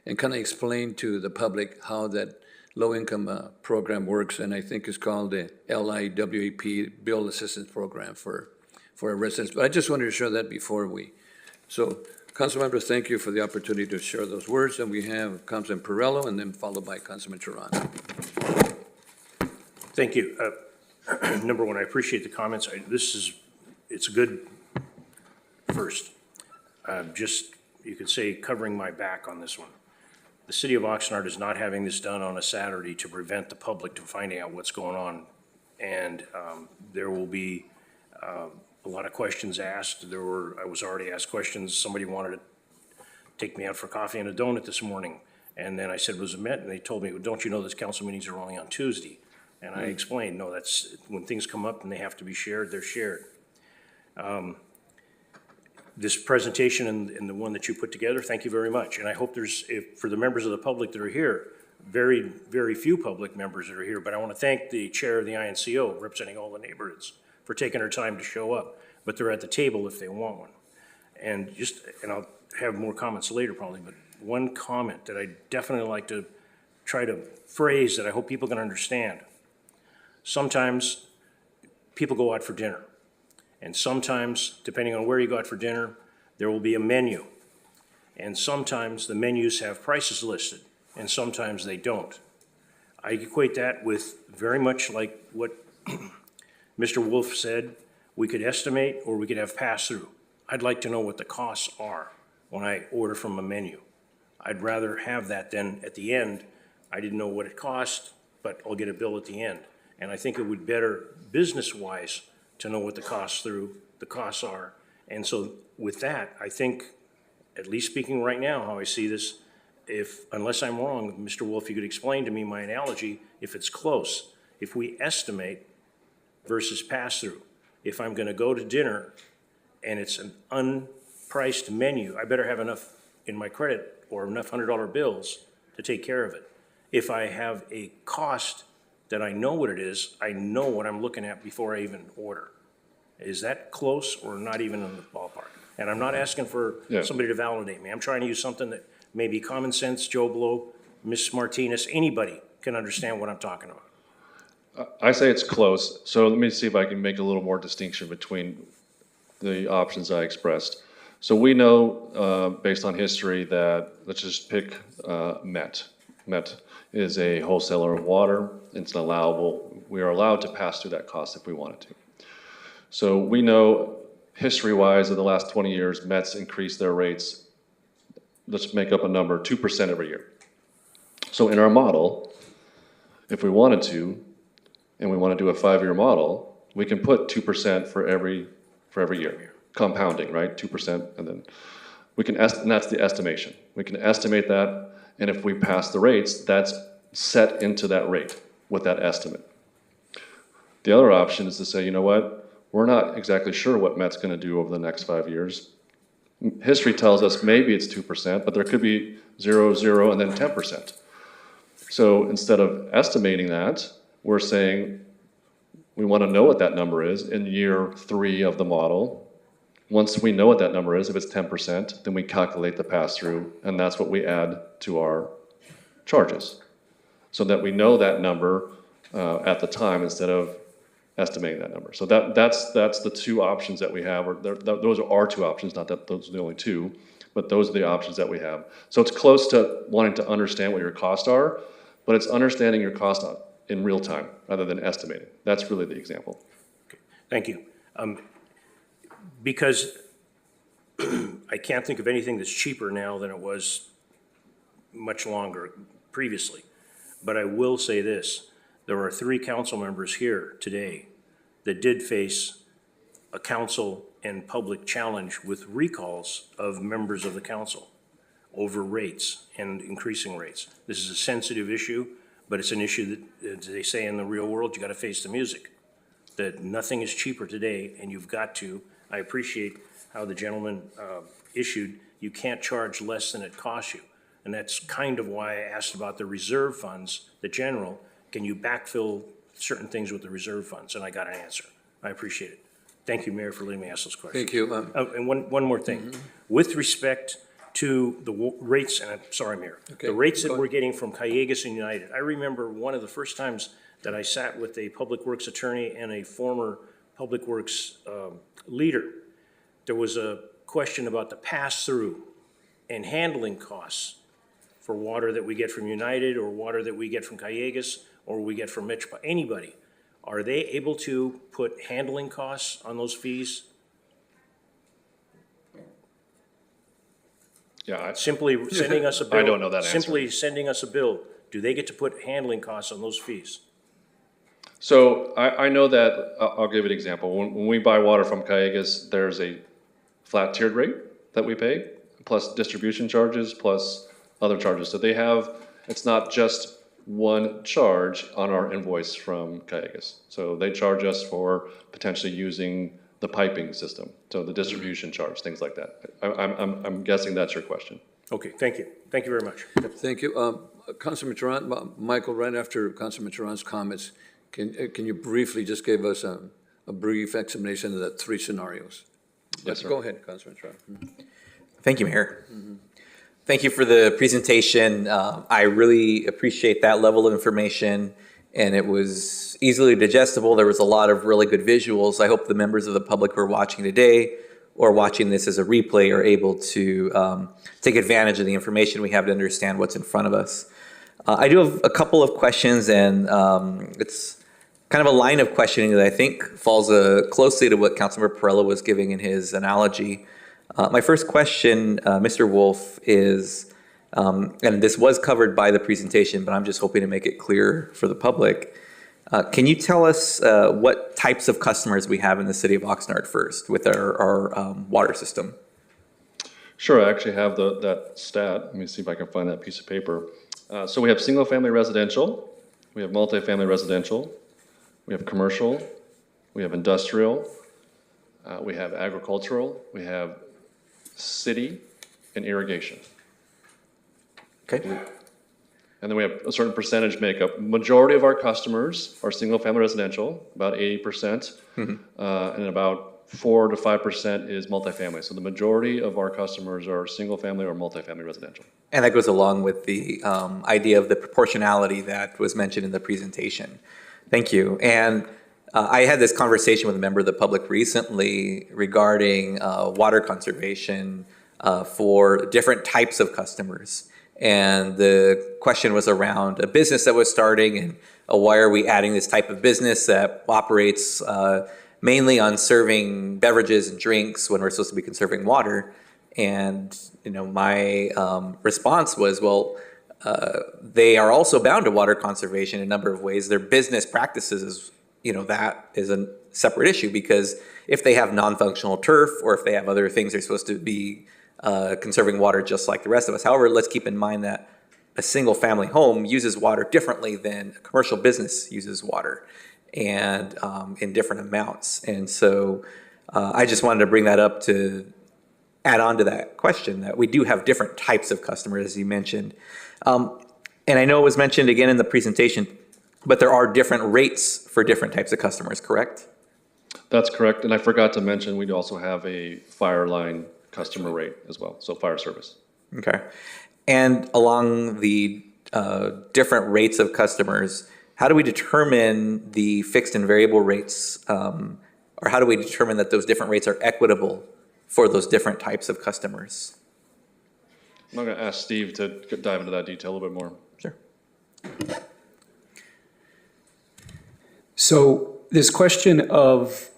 and kind of explain to the public how that low-income program works. And I think it's called the LIWAP, Bill Assistance Program for our residents. But I just wanted to share that before so council members, thank you for the opportunity to share those words. And we have Councilman Perello, and then followed by Councilman Tehran. Thank you. Number one, I appreciate the comments. It's a good first. You could say covering my back on this one. the city of Oxnard is not having this done on a Saturday to prevent the public from finding out what's going on. And there will be a lot of questions asked. I was already asked questions. Somebody wanted to take me out for coffee and a donut this morning. And then I said, was it met? And they told me, well, don't you know those council meetings are only on Tuesday? And I explained, no, that's when things come up and they have to be shared, they're shared. This presentation and the one that you put together, thank you very much. And I hope for the members of the public that are here, very, very few public members that are here, but I want to thank the chair of the INCO representing all the neighborhoods for taking her time to show up, but they're at the table if they want one. And I'll have more comments later probably, but one comment that I definitely like to try to phrase that I hope people can understand. Sometimes people go out for dinner. And sometimes, depending on where you go out for dinner, there will be a menu. And sometimes the menus have prices listed, and sometimes they don't. I equate that with very much like what Mr. Wolf said, we could estimate or we could have pass-through. I'd like to know what the costs are when I order from a menu. I'd rather have that than at the end, I didn't know what it cost, but I'll get a bill at the end. And I think it would better business-wise to know what the costs are. And so with that, I think, at least speaking right now, how I see this, unless I'm wrong, Mr. Wolf, you could explain to me my analogy, if it's close, if we estimate versus pass-through, if I'm gonna go to dinner and it's an unpriced menu, I better have enough in my credit or enough $100 bills to take care of it. If I have a cost that I know what it is, I know what I'm looking at before I even order. Is that close or not even in the ballpark? And I'm not asking for somebody to validate me. I'm trying to use something that may be common sense, Joe Blow, Ms. Martinez, anybody can understand what I'm talking about. I say it's close, so let me see if I can make a little more distinction between the options I expressed. So we know, based on history, that, let's just pick Met. Met is a wholesaler of water. It's allowable, we are allowed to pass through that cost if we wanted to. So we know, history-wise, in the last 20 years, Met's increased their rates, let's make up a number, 2% every year. So in our model, if we wanted to, and we want to do a 5-year model, we can put 2% for every year, compounding, right? 2%, and then we can and that's the estimation. We can estimate that, and if we pass the rates, that's set into that rate with that estimate. The other option is to say, you know what? We're not exactly sure what Met's going to do over the next 5 years. History tells us maybe it's 2%, but there could be 0, 0, and then 10%. So instead of estimating that, we're saying we want to know what that number is in year 3 of the model. Once we know what that number is, if it's 10%, then we calculate the pass-through, and that's what we add to our charges, so that we know that number at the time instead of estimating that number. So that's the two options that we have, or those are our two options, not that those are the only two, but those are the options that we have. So it's close to wanting to understand what your costs are, but it's understanding your cost in real time rather than estimating. That's really the example. Okay. Thank you. Because I can't think of anything that's cheaper now than it was much longer previously. But I will say this, there are 3 council members here today that did face a council and public challenge with recalls of members of the council over rates and increasing rates. This is a sensitive issue, but it's an issue that, as they say in the real world, you gotta face the music. That nothing is cheaper today, and you've got to. I appreciate how the gentleman issued, you can't charge less than it costs you. And that's kind of why I asked about the reserve funds, the general, can you backfill certain things with the reserve funds? And I got an answer. I appreciate it. Thank you, Mayor, for letting me ask those questions. Thank you. And one more thing. With respect to the rates, and I'm sorry, Mayor, Okay, the rates that go we're ahead. getting from Callegas and United, I remember one of the first times that I sat with a public works attorney and a former public works leader. There was a question about the pass-through and handling costs for water that we get from United or water that we get from Callegas or we get from anybody. Are they able to put handling costs on those fees? Yeah, Simply sending us a bill. I don't know that answer. Simply sending us a bill, do they get to put handling costs on those fees? So I know that, I'll give you an example. When we buy water from Callegas, there's a flat tiered rate that we pay, plus distribution charges, plus other charges. So they have, it's not just one charge on our invoice from Callegas. So they charge us for potentially using the piping system, so the distribution charge, things like that. I'm guessing that's your question. Okay, thank you. Thank you very much. Thank you. Councilman Tarrant, Michael, right after Councilman Tarrant's comments, can you briefly just give us a brief explanation of the three scenarios? Yes, sir. Go ahead, Councilman Tarrant. Thank you, Mayor. Thank you for the presentation. I really appreciate that level of information, and it was easily digestible. There was a lot of really good visuals. I hope the members of the public who are watching today or watching this as a replay are able to take advantage of the information we have to understand what's in front of us. I do have a couple of questions, and it's kind of a line of questioning that I think falls closely to what Councilmember Perella was giving in his analogy. My first question, Mr. Wolf, is, and this was covered by the presentation, but I'm just hoping to make it clear for the public. Can you tell us what types of customers we have in the city of Oxnard first with our water system? Sure, I actually have that stat. Let me see if I can find that piece of paper. So we have single-family residential, we have multifamily residential, we have commercial, we have industrial, we have agricultural, we have city, and irrigation. Okay. And then we have a certain percentage makeup. Majority of our customers are single-family residential, about 80%, and about 4 to 5% is multifamily. So the majority of our customers are single-family or multifamily residential. And that goes along with the idea of the proportionality that was mentioned in the presentation. Thank you. And I had this conversation with a member of the public recently regarding water conservation for different types of customers. And the question was around a business that was starting and why are we adding this type of business that operates mainly on serving beverages and drinks when we're supposed to be conserving water. And my response was, well, they are also bound to water conservation in a number of ways. Their business practices is, that is a separate issue, because if they have non-functional turf or if they have other things, they're supposed to be conserving water just like the rest of us. However, let's keep in mind that a single family home uses water differently than a commercial business uses water, and in different amounts. And so I just wanted to bring that up to add on to that question, that we do have different types of customers, as you mentioned. And I know it was mentioned again in the presentation, but there are different rates for different types of customers, correct? That's correct. And I forgot to mention, we also have a fire line customer rate as well, so fire service. Okay. And along the different rates of customers, how do we determine the fixed and variable rates, or how do we determine that those different rates are equitable for those different types of customers? I'm going to ask Steve to dive into that detail a little bit more. Sure. So this question of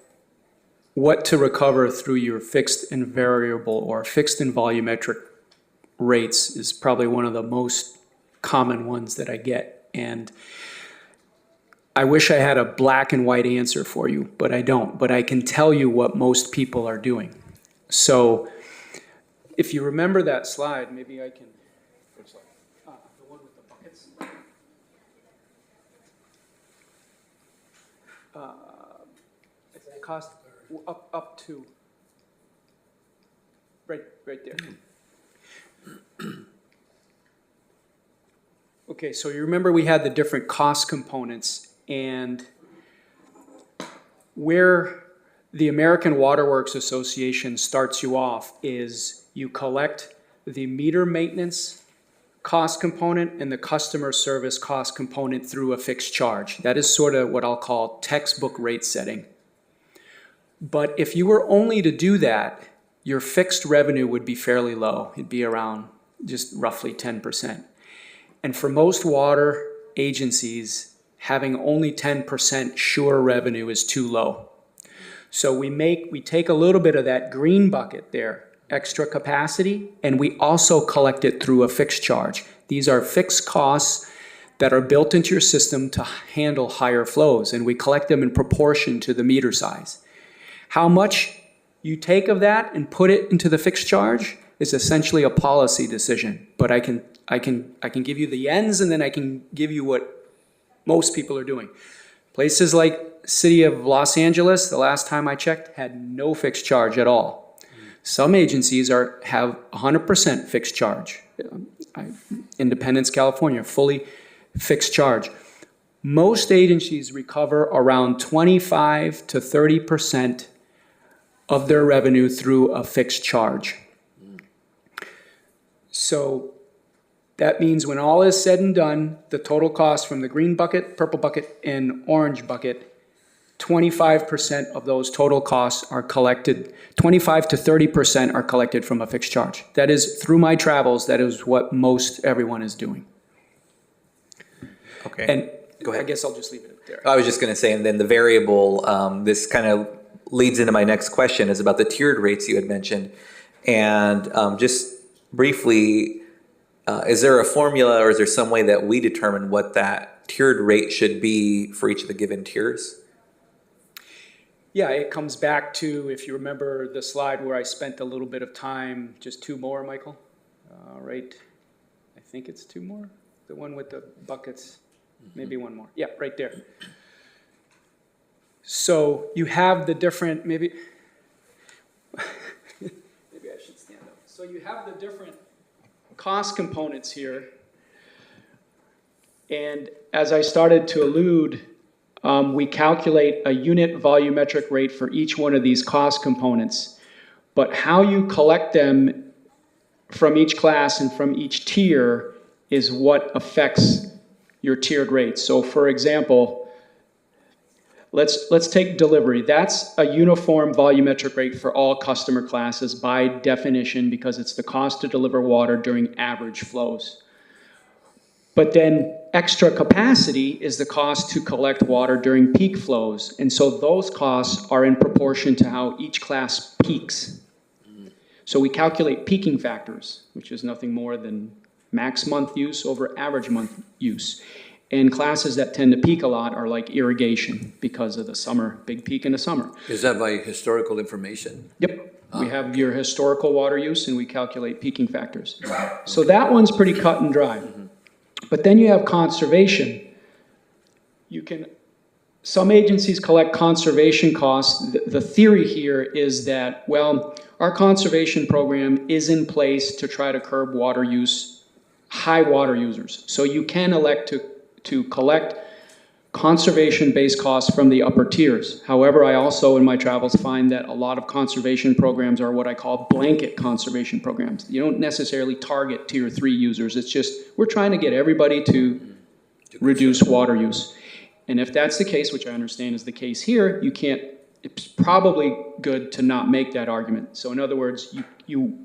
what to recover through your fixed and variable or fixed and volumetric rates is probably one of the most common ones that I get. And I wish I had a black and white answer for you, but I don't. But I can tell you what most people are doing. So if you remember that slide, maybe I can, which slide? The one with the buckets. It's cost up to right there. Okay, so you remember we had the different cost components, and where the American Water Works Association starts you off is you collect the meter maintenance cost component and the customer service cost component through a fixed charge. That is sort of what I'll call textbook rate setting. But if you were only to do that, your fixed revenue would be fairly low. It'd be around just roughly 10%. And for most water agencies, having only 10% sure revenue is too low. So we take a little bit of that green bucket there extra capacity, and we also collect it through a fixed charge. These are fixed costs that are built into your system to handle higher flows, and we collect them in proportion to the meter size. How much you take of that and put it into the fixed charge is essentially a policy decision. But I can give you the ends, and then I can give you what most people are doing. Places like City of Los Angeles, the last time I checked, had no fixed charge at all. Some agencies have 100% fixed charge. Independence, California, fully fixed charge. Most agencies recover around 25 to 30% of their revenue through a fixed charge. So that means when all is said and done, the total cost from the green bucket, purple bucket, and orange bucket, 25% of those total costs are collected, 25 to 30% are collected from a fixed charge. That is, through my travels, that is what most everyone is doing. Okay. And go ahead. I guess I'll just leave it there. I was just going to say, and then the variable, this kind of leads into my next question, is about the tiered rates you had mentioned. And just briefly, is there a formula or is there some way that we determine what that tiered rate should be for each of the given tiers? Yeah, it comes back to, if you remember the slide where I spent a little bit of time, just two more, Michael? Right, I think it's two more, the one with the buckets, maybe one more. Yeah, right there. So you have the different, maybe I should stand up. So you have the different cost components here. And as I started to allude, we calculate a unit volumetric rate for each one of these cost components. But how you collect them from each class and from each tier is what affects your tiered rates. So for example, let's take delivery. That's a uniform volumetric rate for all customer classes by definition, because it's the cost to deliver water during average flows. But then extra capacity is the cost to collect water during peak flows. And so those costs are in proportion to how each class peaks. So we calculate peaking factors, which is nothing more than max month use over average month use. And classes that tend to peak a lot are like irrigation, because of the summer, big peak in the summer. Is that by historical information? Yep. We have your historical water use and we calculate peaking factors. So that one's pretty cut and dry. But then you have conservation. Some agencies collect conservation costs. The theory here is that, well, our conservation program is in place to try to curb water use, high water users. So you can elect to collect conservation-based costs from the upper tiers. However, I also in my travels find that a lot of conservation programs are what I call blanket conservation programs. You don't necessarily target tier 3 users. It's just, we're trying to get everybody to reduce water use. And if that's the case, which I understand is the case here, it's probably good to not make that argument. So in other words, you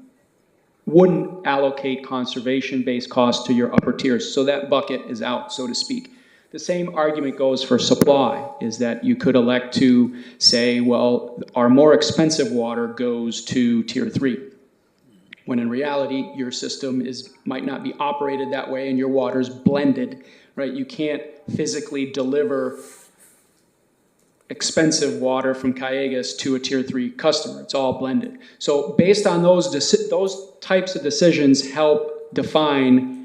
wouldn't allocate conservation-based costs to your upper tiers. So that bucket is out, so to speak. The same argument goes for supply, is that you could elect to say, well, our more expensive water goes to tier 3. When in reality, your system might not be operated that way and your water's blended, right? You can't physically deliver expensive water from Callegas to a tier 3 customer. It's all blended. So based on those types of decisions help define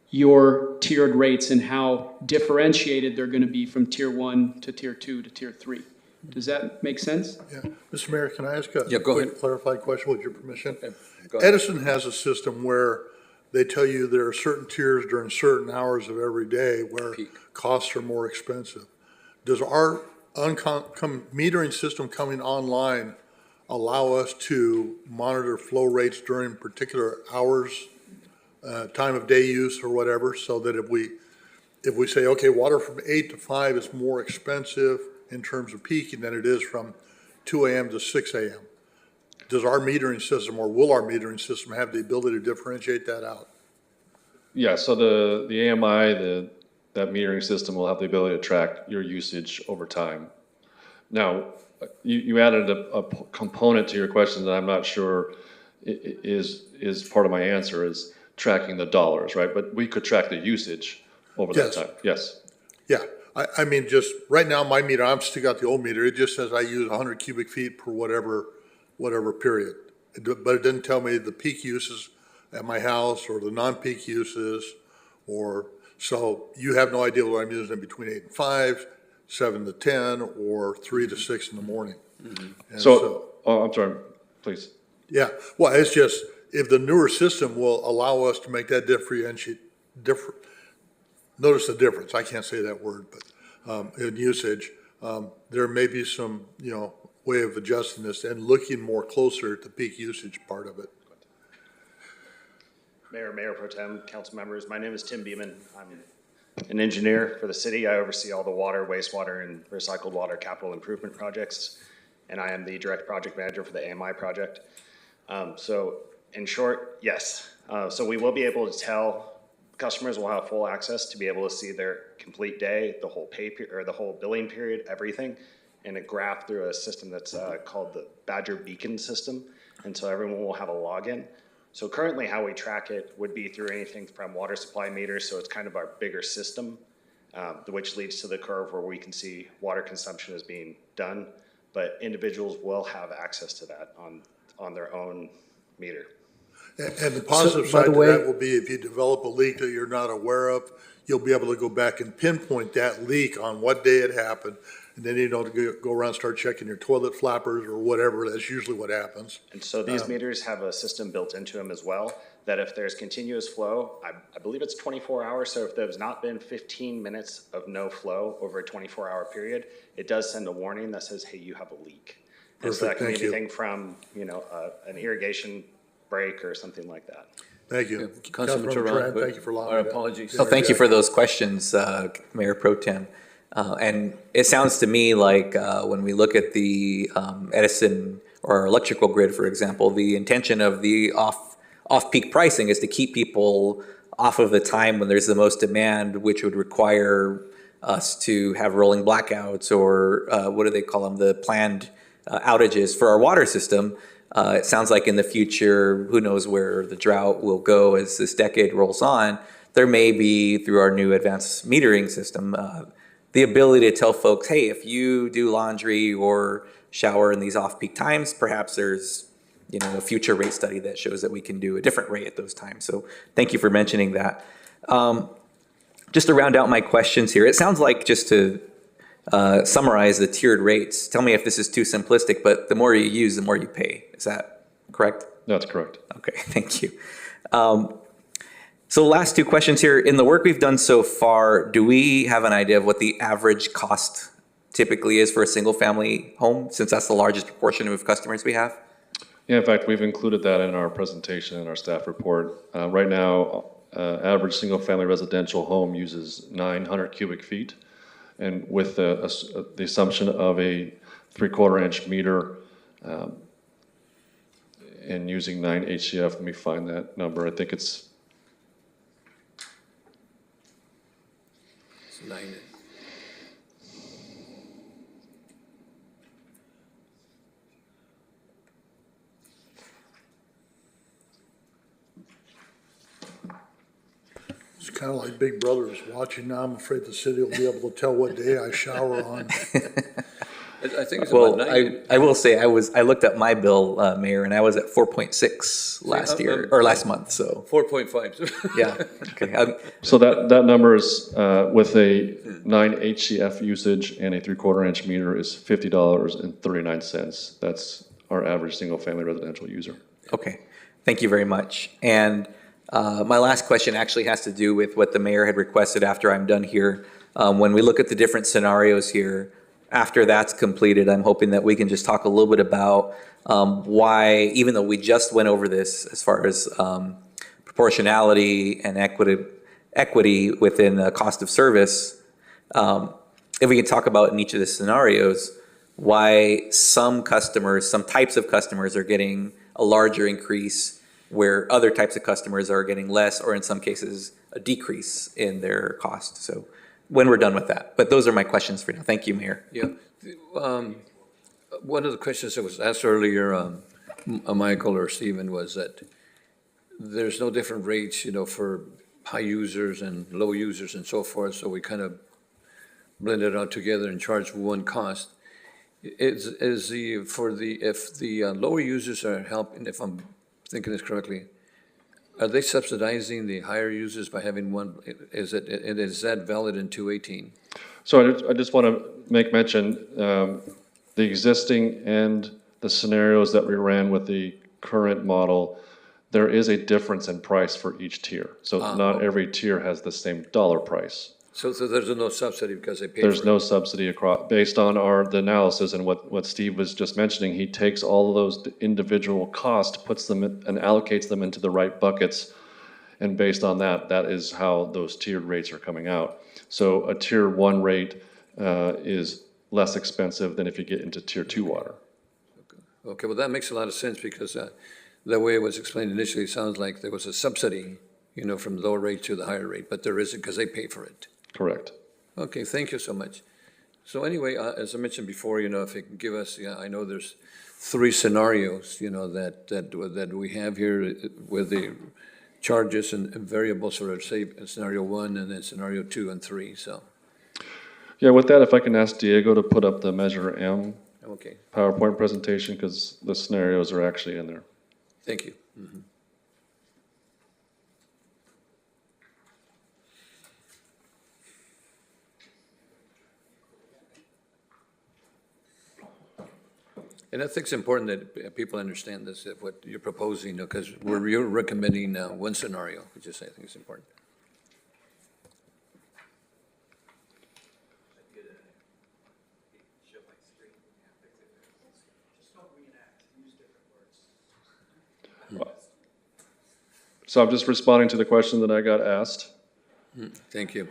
your tiered rates and how differentiated they're going to be from tier 1 to tier 2 to tier 3. Does that make sense? Yeah. Mr. Mayor, can I ask a go ahead. clarified question with your permission? Go ahead. Edison has a system where they tell you there are certain tiers during certain hours of every day where costs are more expensive. Does our metering system coming online allow us to monitor flow rates during particular hours, time of day use or whatever, so that if we say, okay, water from 8 to 5 is more expensive in terms of peaking than it is from 2 a.m. to 6 a.m., does our metering system, or will our metering system, have the ability to differentiate that out? Yeah, so the AMI, that metering system will have the ability to track your usage over time. Now, you added a component to your question that I'm not sure is part of my answer, is tracking the dollars, right? But we could track the usage over that Yes. time. Yes. Yeah, I mean, just, right now, my meter, I'm still got the old meter, it just says I use 100 cubic feet per whatever period. But it didn't tell me the peak uses at my house, or the non-peak uses, or, so you have no idea what I'm using between 8 and 5, 7 to 10, or 3 to 6 in the morning. And oh, I'm sorry, please. Yeah, well, it's just, if the newer system will allow us to make that notice the difference, I can't say that word, but in usage, there may be some, way of adjusting this and looking more closer at the peak usage part of it. Mayor Pro Tem, council members, my name is Tim Beeman. I'm an engineer for the city. I oversee all the water, wastewater, and recycled water capital improvement projects, and I am the direct project manager for the AMI project. So in short, yes. So we will be able to tell customers will have full access to be able to see their complete day, the whole pay period, or the whole billing period, everything, in a graph through a system that's called the Badger Beacon system. And so everyone will have a login. So currently how we track it would be through anything from water supply meters. So it's kind of our bigger system, which leads to the curve where we can see water consumption is being done. But individuals will have access to that on their own meter. And the positive side to that will be, if you develop a leak that you're not aware of, you'll be able to go back and pinpoint that leak on what day it happened. And then, to go around and start checking your toilet flappers or whatever. That's usually what happens. And so these meters have a system built into them as well, that if there's continuous flow, I believe it's 24 hours. So if there's not been 15 minutes of no flow over a 24-hour period, it does send a warning that says, hey, you have a leak. And so that can be anything from, an irrigation break or something like that. Thank you. Councilman Tran, thank you for allowing me. Our apologies. So thank you for those questions, Mayor Pro Tem. And it sounds to me like when we look at the Edison or electrical grid, for example, the intention of the off-peak pricing is to keep people off of the time when there's the most demand, which would require us to have rolling blackouts, or what do they call them, the planned outages for our water system. It sounds like in the future, who knows where the drought will go as this decade rolls on, there may be, through our new advanced metering system, the ability to tell folks, hey, if you do laundry or shower in these off-peak times, perhaps there's a future rate study that shows that we can do a different rate at those times. So thank you for mentioning that. Just to round out my questions here, it sounds like, just to summarize the tiered rates, tell me if this is too simplistic, but the more you use, the more you pay. Is that correct? That's correct. Okay, thank you. So last two questions here. In the work we've done so far, do we have an idea of what the average cost typically is for a single family home, since that's the largest proportion of customers we have? Yeah, in fact, we've included that in our presentation and our staff report. Right now, average single family residential home uses 900 cubic feet. And with the assumption of a 3/4 inch meter and using 9 HCF, let me find that number. I think it's 9. It's kind of like Big Brother is watching now. I'm afraid the city will be able to tell what day I shower on. I think it's Well, about 9. I will say I looked at my bill, Mayor, and I was at 4.6 last year or last month. So 4.5. yeah, okay. so that number is with a 9 HCF usage and a 3/4 inch meter is $50.39. That's our average single family residential user. Okay, thank you very much. And my last question actually has to do with what the mayor had requested after I'm done here. When we look at the different scenarios here, after that's completed, I'm hoping that we can just talk a little bit about why, even though we just went over this as far as proportionality and equity within the cost of service, if we can talk about in each of the scenarios, why some customers, some types of customers are getting a larger increase where other types of customers are getting less, or in some cases, a decrease in their cost. So when we're done with that. But those are my questions for now. Thank you, Mayor. Yeah. One of the questions that was asked earlier, Michael or Stephen, was that there's no different rates, for high users and low users and so forth, so we kind of blend it all together and charge one cost. If the lower users are helping, if I'm thinking this correctly, are they subsidizing the higher users by having one, is that valid in 218? So I just want to make mention, the existing and the scenarios that we ran with the current model, there is a difference in price for each tier. So not every tier has the same dollar price. So there's no subsidy because they pay for it? There's no subsidy across, based on the analysis and what Steve was just mentioning. He takes all of those individual costs, puts them in, and allocates them into the right buckets. And based on that, that is how those tiered rates are coming out. So a tier 1 rate is less expensive than if you get into tier 2 water. Okay, well, that makes a lot of sense because the way it was explained initially, it sounds like there was a subsidy, from the lower rate to the higher rate, but there isn't because they pay for it. Correct. Okay, thank you so much. So anyway, as I mentioned before, if you can give us, I know there's 3 scenarios, that we have here with the charges and variables, sort of say scenario 1 and then scenario 2 and 3, so. Yeah, with that, if I can ask Diego to put up the Measure M Okay, PowerPoint presentation, because the scenarios are actually in there. thank you. Mhm. And I think it's important that people understand this, that what you're proposing, because you're recommending one scenario, which is, I think is important. So I'm just responding to the question that I got asked. Thank you.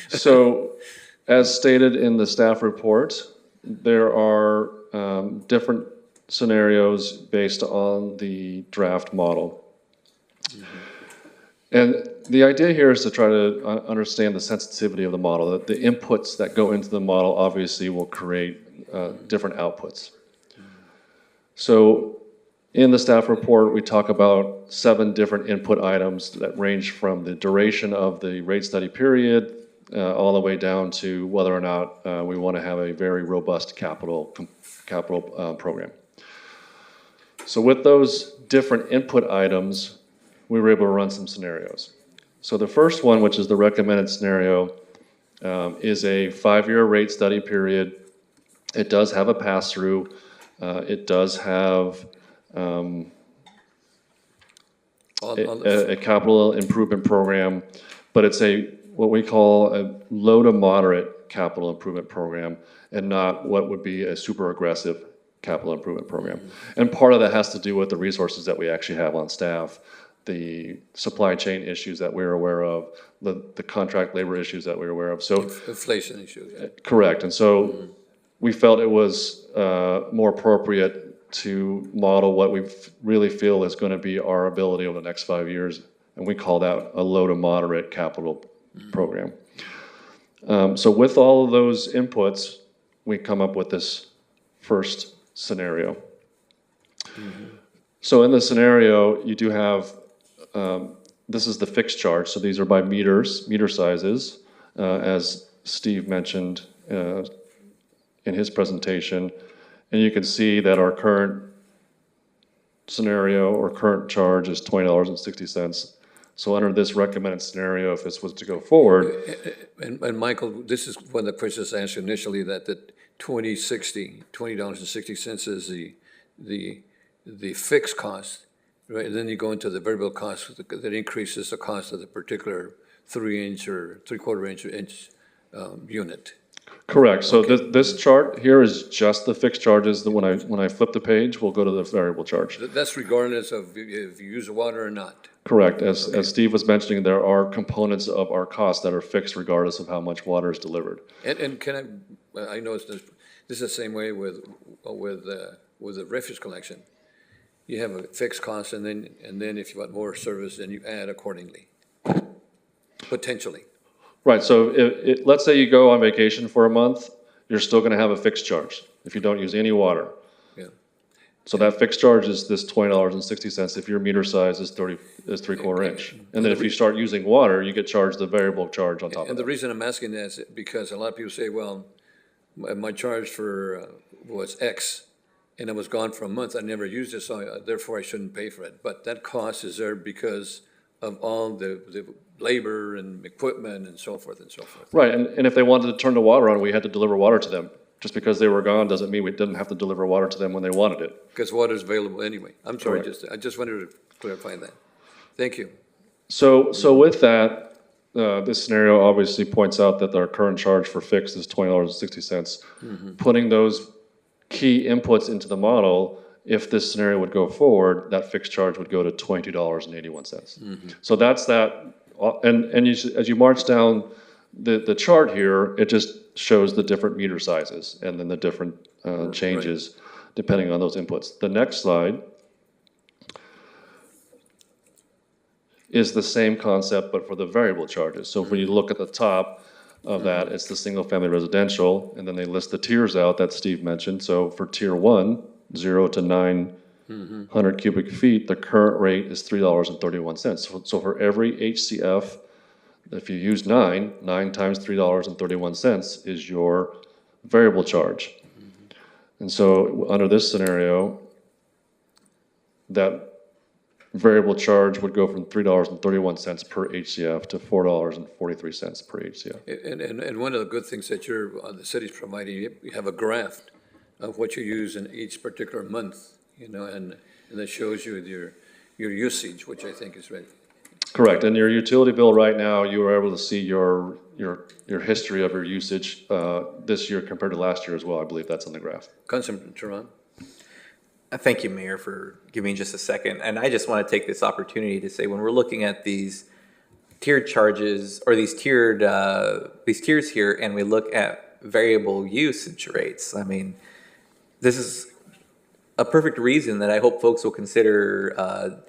So, as stated in the staff report, there are different scenarios based on the draft model. And the idea here is to try to understand the sensitivity of the model. The inputs that go into the model obviously will create different outputs. So in the staff report, we talk about 7 different input items that range from the duration of the rate study period all the way down to whether or not we want to have a very robust capital program. So with those different input items, we were able to run some scenarios. So the first one, which is the recommended scenario, is a 5-year rate study period. It does have a pass-through. It does have a capital improvement program, but it's what we call a low to moderate capital improvement program and not what would be a super aggressive capital improvement program. And part of that has to do with the resources that we actually have on staff, the supply chain issues that we're aware of, the contract labor issues that we're aware of. So Inflation issues. Yeah. correct. And so we felt it was more appropriate to model what we really feel is going to be our ability over the next 5 years. And we call that a low to moderate capital program. So with all of those inputs, we come up with this first scenario. So in the scenario, you do have, this is the fixed charge. So these are by meter sizes, as Steve mentioned in his presentation. And you can see that our current scenario or current charge is $20.60. So under this recommended scenario, if this was to go forward. And Michael, this is one of the questions I asked you initially, that the $20.60 is the fixed cost, right? And then you go into the variable cost that increases the cost of the particular 3-inch or 3/4 inch unit. Correct. So this chart here is just the fixed charges. When I flip the page, we'll go to the variable charge. That's regardless of if you use water or not. Correct. As Steve was mentioning, there are components of our costs that are fixed regardless of how much water is delivered. And can I know this is the same way with the refuse collection. You have a fixed cost, and then if you want more service, then you add accordingly, potentially. Right. So let's say you go on vacation for a month, you're still going to have a fixed charge if you don't use any water. Yeah. So that fixed charge is this $20.60 if your meter size is 3/4 inch. And then if you start using water, you get charged the variable charge on top of And the that. reason I'm asking that is because a lot of people say, well, my charge for, was X, and it was gone for a month, I never used it, so therefore I shouldn't pay for it. But that cost is there because of all the labor and equipment and so forth and so forth. Right, and if they wanted to turn the water on, we had to deliver water to them. Just because they were gone doesn't mean we didn't have to deliver water to them when they wanted it. Because water is available anyway. I'm sorry, Correct. I just wanted to clarify that. Thank you. So with that, this scenario obviously points out that our current charge for fixed is $20.60. Putting those key inputs into the model, if this scenario would go forward, that fixed charge would go to $22.81. So that's that, and as you march down the chart here, it just shows the different meter sizes and then the different changes depending on those inputs. The next slide is the same concept, but for the variable charges. So when you look at the top of that, it's the single-family residential, and then they list the tiers out that Steve mentioned. So for tier 1, 0 to 900 cubic feet, the current rate is $3.31. So for every HCF, if you use 9 times $3.31 is your variable charge. And so under this scenario, that variable charge would go from $3.31 per HCF to $4.43 per HCF. And one of the good things that the city's providing, you have a graph of what you use in each particular month, and that shows you your usage, which I think is right. Correct, and your utility bill right now, you are able to see your history of your usage this year compared to last year as well. I believe that's on the graph. Councilman Turan? Thank you, Mayor, for giving me just a second. And I just want to take this opportunity to say, when we're looking at these tiered charges or these tiers here, and we look at variable usage rates, I mean, this is a perfect reason that I hope folks will consider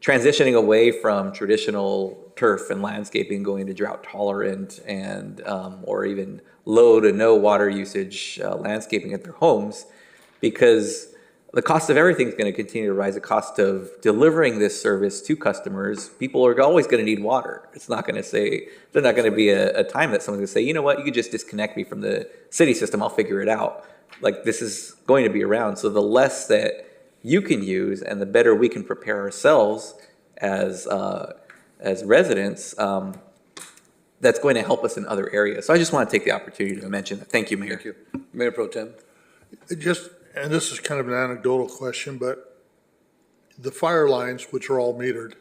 transitioning away from traditional turf and landscaping, going to drought tolerant and or even low to no water usage landscaping at their homes, because the cost of everything is going to continue to rise. The cost of delivering this service to customers, people are always going to need water. It's not going to say, there's not going to be a time that someone's going to say, you know what, you could just disconnect me from the city system, I'll figure it out. Like, this is going to be around. So the less that you can use and the better we can prepare ourselves as residents, that's going to help us in other areas. So I just want to take the opportunity to mention that. Thank you, Mayor. Thank you. Mayor Pro Tem? And this is kind of an anecdotal question, but the fire lines, which are all metered,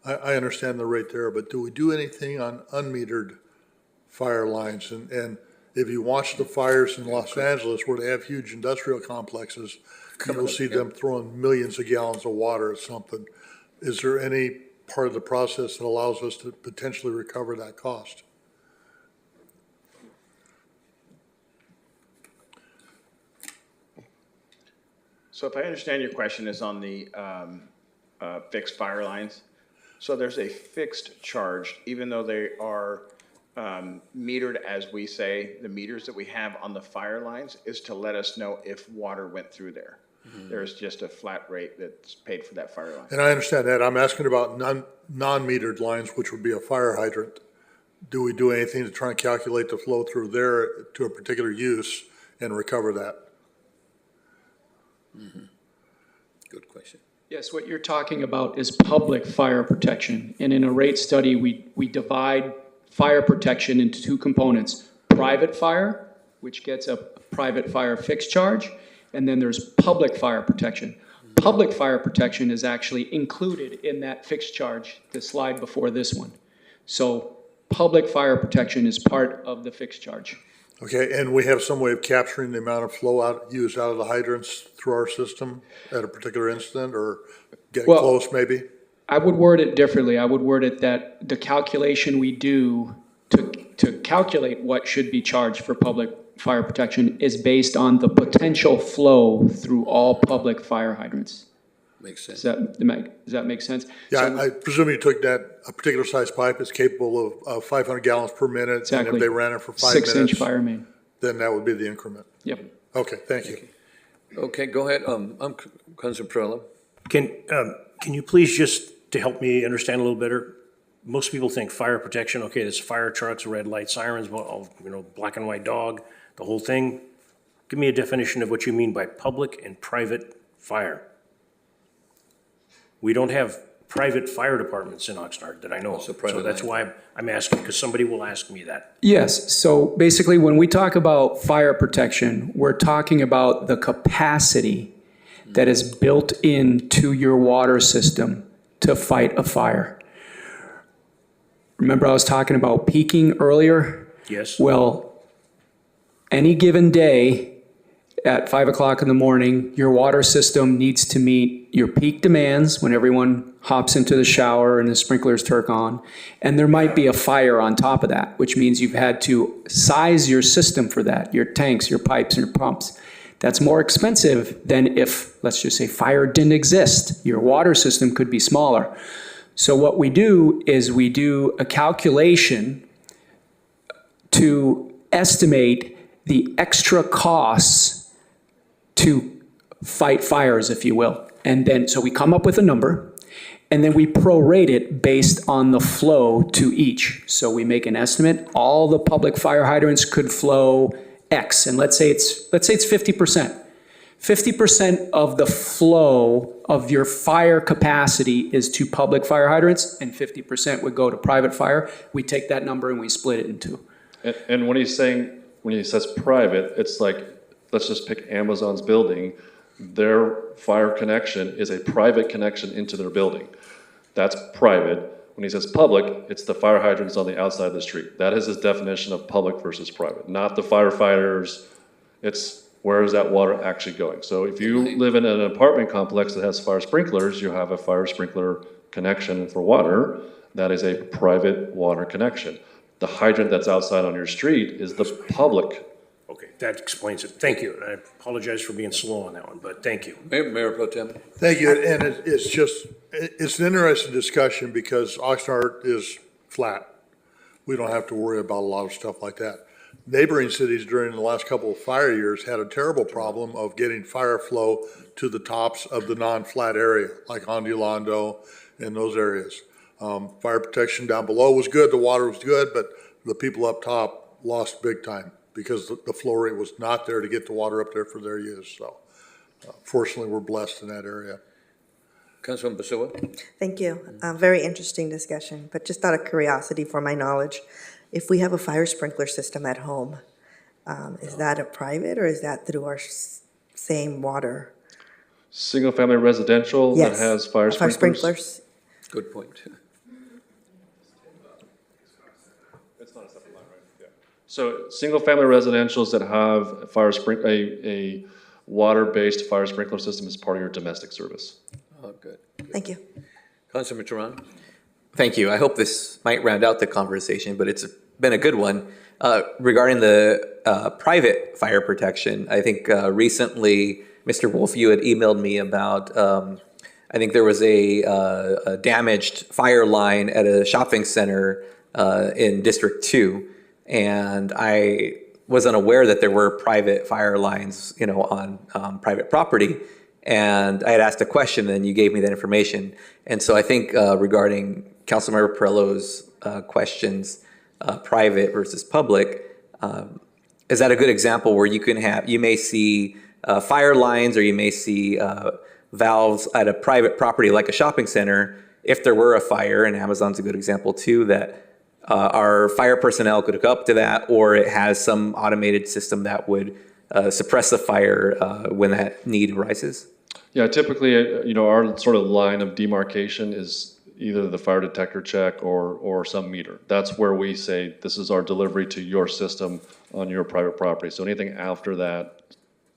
I understand the rate there, but do we do anything on unmetered fire lines? And if you watch the fires in Los Angeles, where they have huge industrial complexes, you'll see them throwing millions of gallons of water at something. Is there any part of the process that allows us to potentially recover that cost? So if I understand your question is on the fixed fire lines. So there's a fixed charge, even though they are metered, as we say, the meters that we have on the fire lines is to let us know if water went through there. There's just a flat rate that's paid for that fire line. And I understand that. I'm asking about non-metered lines, which would be a fire hydrant. Do we do anything to try and calculate the flow through there to a particular use and recover that? Good question. Yes, what you're talking about is public fire protection. And in a rate study, we divide fire protection into two components: private fire, which gets a private fire fixed charge, and then there's public fire protection. Public fire protection is actually included in that fixed charge, the slide before this one. So public fire protection is part of the fixed charge. Okay, and we have some way of capturing the amount of flow used out of the hydrants through our system at a particular instant, or get close maybe? I would word it differently. I would word it that the calculation we do to calculate what should be charged for public fire protection is based on the potential flow through all public fire hydrants. Makes sense. Does that make sense? Yeah, So, I presume you took a particular size pipe is capable of 500 gallons per minute. Exactly. And if they ran it for 5 minutes. 6-inch fire main. Then that would be the increment. Yep. Okay, thank you. Okay, go ahead. Councilor Perrella. Can you please just, to help me understand a little better, most people think fire protection, okay, there's fire trucks, red light sirens, black and white dog, the whole thing. Give me a definition of what you mean by public and private fire. We don't have private fire departments in Oxnard that I know of. So that's why I'm asking, because somebody will ask me that. Yes, so basically when we talk about fire protection, we're talking about the capacity that is built into your water system to fight a fire. Remember I was talking about peaking earlier? Yes. Well, any given day at 5 o'clock in the morning, your water system needs to meet your peak demands when everyone hops into the shower and the sprinklers turn on. And there might be a fire on top of that, which means you've had to size your system for that, your tanks, your pipes, and your pumps. That's more expensive than if, let's just say, fire didn't exist. Your water system could be smaller. So what we do is we do a calculation to estimate the extra costs to fight fires, if you will. And then, so we come up with a number, and then we prorate it based on the flow to each. So we make an estimate. All the public fire hydrants could flow X, and let's say it's 50%. 50% of the flow of your fire capacity is to public fire hydrants, and 50% would go to private fire. We take that number and we split it in two. And when he says private, it's like, let's just pick Amazon's building. Their fire connection is a private connection into their building. That's private. When he says public, it's the fire hydrants on the outside of the street. That is his definition of public versus private, not the firefighters. It's where is that water actually going? So if you live in an apartment complex that has fire sprinklers, you have a fire sprinkler connection for water. That is a private water connection. The hydrant that's outside on your street is the public. Okay, that explains it. Thank you. I apologize for being slow on that one, but thank you. Mayor Pro Tem. Thank you, and it's an interesting discussion because Oxnard is flat. We don't have to worry about a lot of stuff like that. Neighboring cities during the last couple of fire years had a terrible problem of getting fire flow to the tops of the non-flat area, like Ondulando and those areas. Fire protection down below was good, the water was good, but the people up top lost big time because the flow rate was not there to get the water up there for their use. So fortunately, we're blessed in that area. Councilman Basua. Thank you. Very interesting discussion, but just out of curiosity for my knowledge, if we have a fire sprinkler system at home, is that a private or is that through our same water? Single-family residential that Yes, has fire sprinklers? Good point. It's not a separate line, right? Yeah. So single-family residentials that have a water-based fire sprinkler system is part of your domestic service. Oh, good. Thank you. Councilman Turan. Thank you. I hope this might round out the conversation, but it's been a good one. Regarding the private fire protection, I think recently, Mr. Wolf, you had emailed me about, I think there was a damaged fire line at a shopping center in District 2, and I was unaware that there were private fire lines, on private property. And I had asked a question, and you gave me that information. And so I think regarding Councilmember Perrello's questions, private versus public, is that a good example where you may see fire lines or you may see valves at a private property like a shopping center, if there were a fire, and Amazon's a good example too, that our fire personnel could hook up to that, or it has some automated system that would suppress the fire when that need arises? Yeah, typically, our sort of line of demarcation is either the fire detector check or some meter. That's where we say, this is our delivery to your system on your private property. So anything after that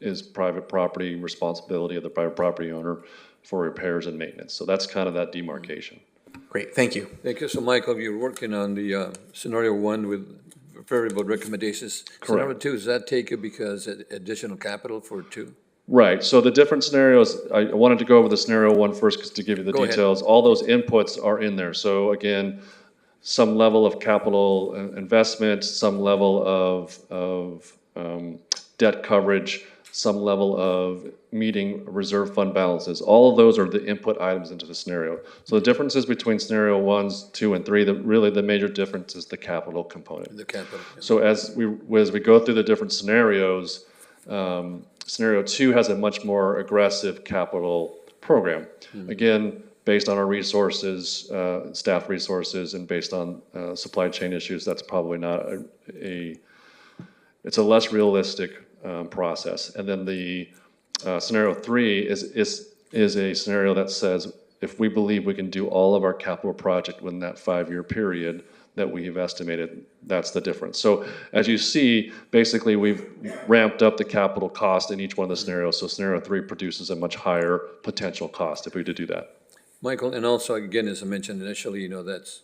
is private property responsibility of the private property owner for repairs and maintenance. So that's kind of that demarcation. Great, thank you. Thank you. So Michael, you're working on the scenario 1 with favorable recommendations. Correct. Scenario 2, does that take you because additional capital for 2? Right, so the different scenarios, I wanted to go over the scenario 1 first because to give you the Go details. ahead. All those inputs are in there. So again, some level of capital investment, some level of debt coverage. some level of meeting reserve fund balances. All of those are the input items into the scenario. So the differences between scenario 1, 2, and 3, really the major difference is the capital component. The capital. So as we go through the different scenarios, scenario 2 has a much more aggressive capital program. Again, based on our resources, staff resources, and based on supply chain issues, that's probably not it's a less realistic process. And then the scenario 3 is a scenario that says if we believe we can do all of our capital project within that 5-year period that we have estimated, that's the difference. So as you see, basically we've ramped up the capital cost in each one of the scenarios. So scenario 3 produces a much higher potential cost if we were to do that. Michael, and also, again, as I mentioned initially, that's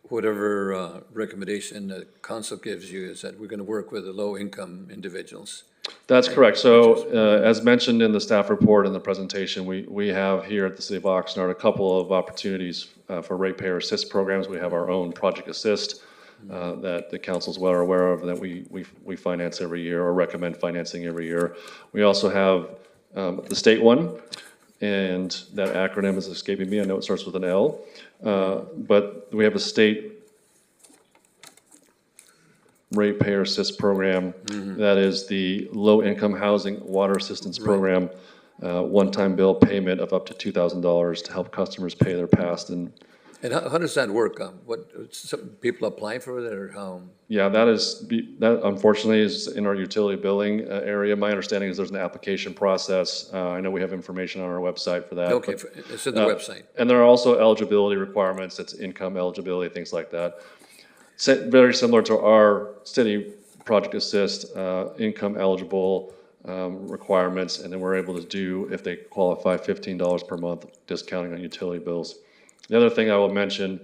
whatever recommendation the council gives you is that we're going to work with the low-income individuals. That's correct. So as mentioned in the staff report and the presentation, we have here at the City of Oxnard a couple of opportunities for ratepayer assist programs. We have our own Project Assist that the council's well aware of, that we finance every year or recommend financing every year. We also have the state one, and that acronym is escaping me. I know it starts with an L, but we have a state ratepayer assist program. That is the low-income housing water assistance program, one-time bill payment of up to $2,000 to help customers pay their past. And how does that work? Some people apply for it, or how? Yeah, that unfortunately is in our utility billing area. My understanding is there's an application process. I know we have information on our website for that. Okay, it's in the website. And there are also eligibility requirements. It's income eligibility, things like that. Very similar to our city Project Assist, income eligible requirements, and then we're able to do, if they qualify, $15 per month discounting on utility bills. The other thing I will mention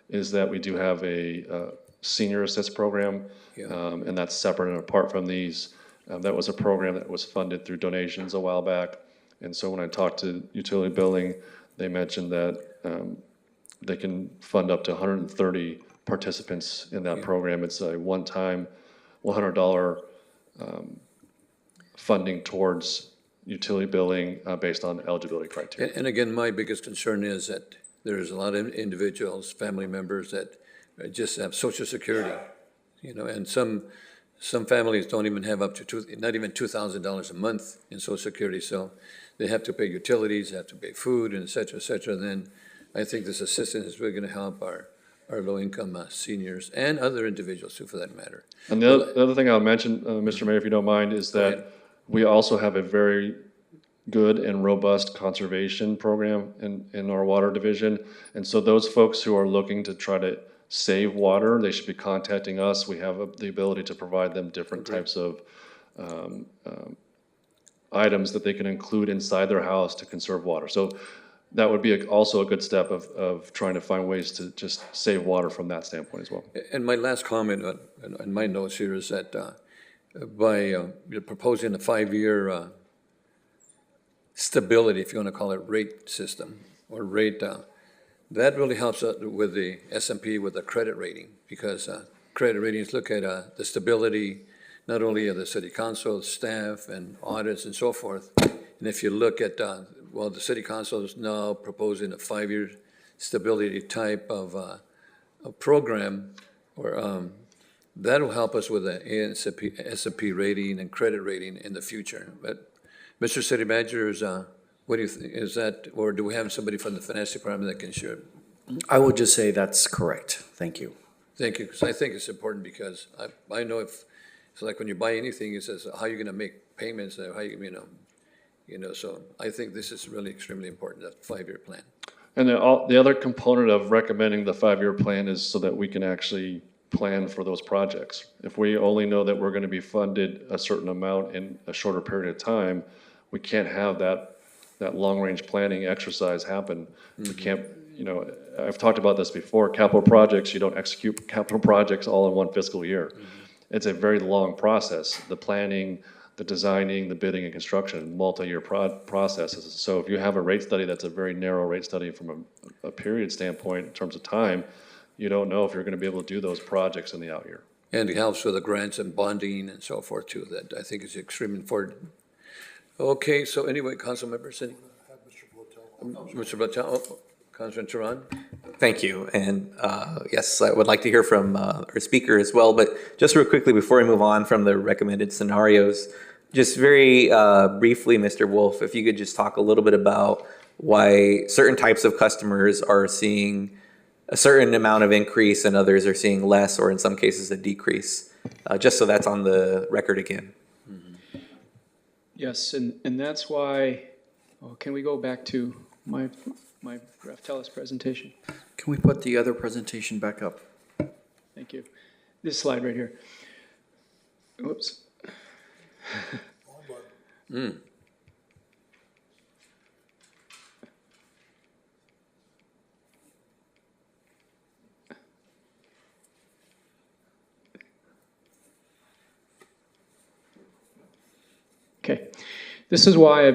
is that we do have a senior assist program, and that's separate and apart from these. That was a program that was funded through donations a while back, and so when I talked to utility billing, they mentioned that they can fund up to 130 participants in that program. It's a one-time $100 funding towards utility billing based on eligibility criteria. And again, my biggest concern is that there's a lot of individuals, family members that just have Social Security, and some families don't even have up to not even $2,000 a month in Social Security, so they have to pay utilities, have to pay food, and et cetera, and then I think this assistance is really going to help our low-income seniors and other individuals too, for that matter. And the other thing I'll mention, Mr. Mayor, if you don't mind, is that we also have a very good and robust conservation program in our water division. And so those folks who are looking to try to save water, they should be contacting us. We have the ability to provide them different types of items that they can include inside their house to conserve water. So that would be also a good step of trying to find ways to just save water from that standpoint as well. And my last comment on my notes here is that by proposing a 5-year stability, if you want to call it, rate system or rate, that really helps with the S&P, with the credit rating, because credit ratings look at the stability not only of the city council, staff, and audits and so forth. And if you look at the city council is now proposing a 5-year stability type of a program, or that'll help us with the S&P rating and credit rating in the future. But Mr. City Manager, what do you think? Is that, or do we have somebody from the finance department that can share? I would just say that's correct. Thank you. Thank you, because I think it's important, because I know if it's like when you buy anything, it says how you're going to make payments, or how so I think this is really extremely important, that 5-year plan. And the other component of recommending the 5-year plan is so that we can actually plan for those projects. If we only know that we're going to be funded a certain amount in a shorter period of time, we can't have that long-range planning exercise happen. We can't, I've talked about this before, capital projects, you don't execute capital projects all in one fiscal year. It's a very long process. The planning, the designing, the bidding and construction, multi-year processes. So if you have a rate study that's a very narrow rate study from a period standpoint in terms of time, you don't know if you're going to be able to do those projects in the out year. And it helps with the grants and bonding and so forth too, that I think is extremely important. Okay, so anyway, council members, Mr. Blatel, Councilman Turan? Thank you. And yes, I would like to hear from our speaker as well. But just real quickly before we move on from the recommended scenarios, just very briefly, Mr. Wolf, if you could just talk a little bit about why certain types of customers are seeing a certain amount of increase and others are seeing less, or in some cases a decrease, just so that's on the record again. Yes, and that's why, can we go back to my Raftellus presentation? Can we put the other presentation back up? Thank you. This slide right here. Oops. Okay, this is why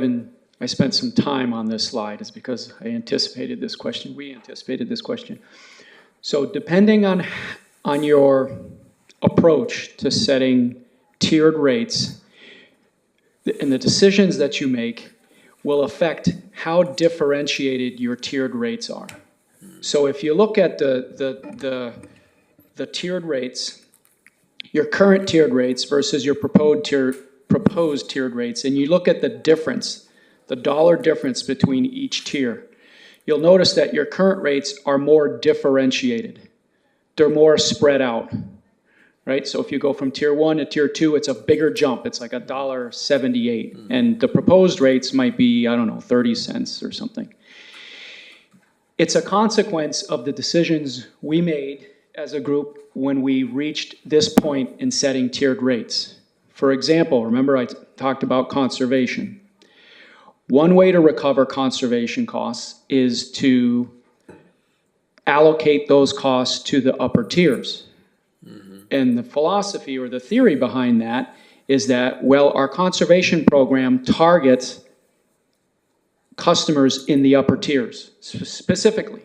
I spent some time on this slide, is because I anticipated this question. We anticipated this question. So depending on your approach to setting tiered rates, and the decisions that you make will affect how differentiated your tiered rates are. So if you look at the tiered rates, your current tiered rates versus your proposed tiered rates, and you look at the difference, the dollar difference between each tier, you'll notice that your current rates are more differentiated. They're more spread out, right? So if you go from tier 1 to tier 2, it's a bigger jump. It's like $1.78. And the proposed rates might be, I don't know, 30 cents or something. It's a consequence of the decisions we made as a group when we reached this point in setting tiered rates. For example, remember I talked about conservation. One way to recover conservation costs is to allocate those costs to the upper tiers. And the philosophy or the theory behind that is that, well, our conservation program targets customers in the upper tiers specifically.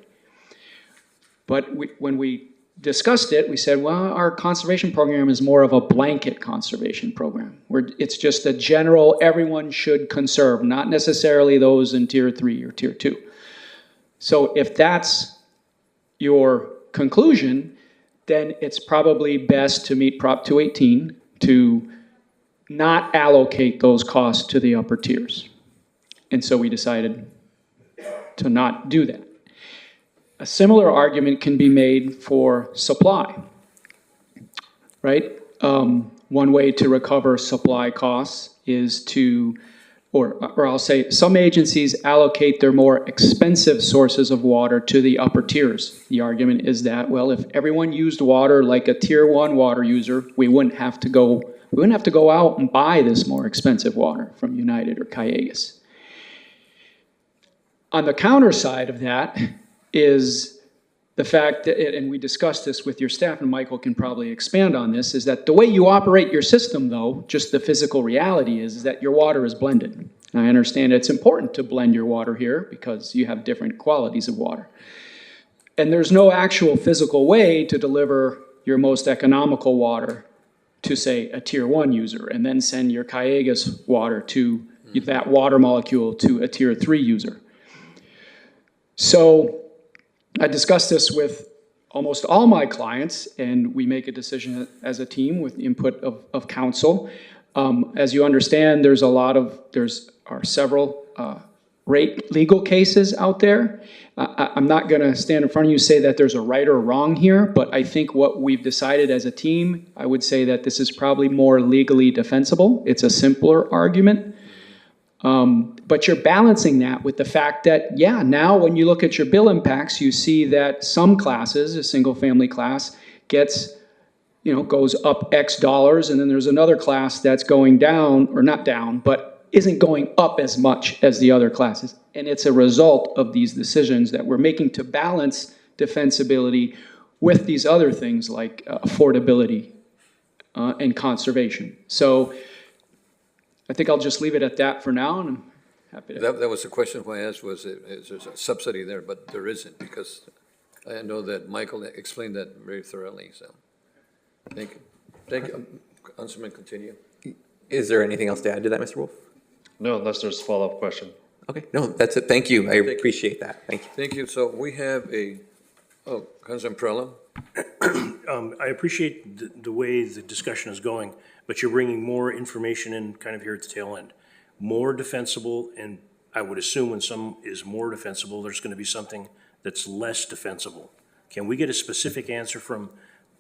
But when we discussed it, we said, well, our conservation program is more of a blanket conservation program, where it's just a general, everyone should conserve, not necessarily those in tier 3 or tier 2. So if that's your conclusion, then it's probably best to meet Prop 218 to not allocate those costs to the upper tiers. And so we decided to not do that. A similar argument can be made for supply, right? One way to recover supply costs is to, or I'll say some agencies allocate their more expensive sources of water to the upper tiers. The argument is that, well, if everyone used water like a tier 1 water user, we wouldn't have to go out and buy this more expensive water from United or Callegas. On the counter side of that is the fact that, and we discussed this with your staff, and Michael can probably expand on this, is that the way you operate your system, though, just the physical reality is that your water is blended. And I understand it's important to blend your water here because you have different qualities of water. And there's no actual physical way to deliver your most economical water to, say, a tier 1 user, and then send your Callegas water to that water molecule to a tier 3 user. So I discussed this with almost all my clients, and we make a decision as a team with input of council. As you understand, there are several rate legal cases out there. I'm not going to stand in front of you and say that there's a right or wrong here, but I think what we've decided as a team, I would say that this is probably more legally defensible. It's a simpler argument. But you're balancing that with the fact that, yeah, now when you look at your bill impacts, you see that some classes, a single family class, gets, goes up X dollars, and then there's another class that's going down, or not down, but isn't going up as much as the other classes. And it's a result of these decisions that we're making to balance defensibility with these other things like affordability and conservation. So I think I'll just leave it at that for now, and I'm happy to. That was the question I asked, was there's a subsidy there, but there isn't, because I know that Michael explained that very thoroughly, so. Thank you. Thank you. Councilman, continue. Is there anything else to add to that, Mr. Wolf? No, unless there's a follow-up question. Okay, no, that's it. Thank you. I appreciate that. Thank you. Thank you. So we have Councilman Perla. I appreciate the way the discussion is going, but you're bringing more information in kind of here at the tail end. More defensible, and I would assume when some is more defensible, there's going to be something that's less defensible. Can we get a specific answer from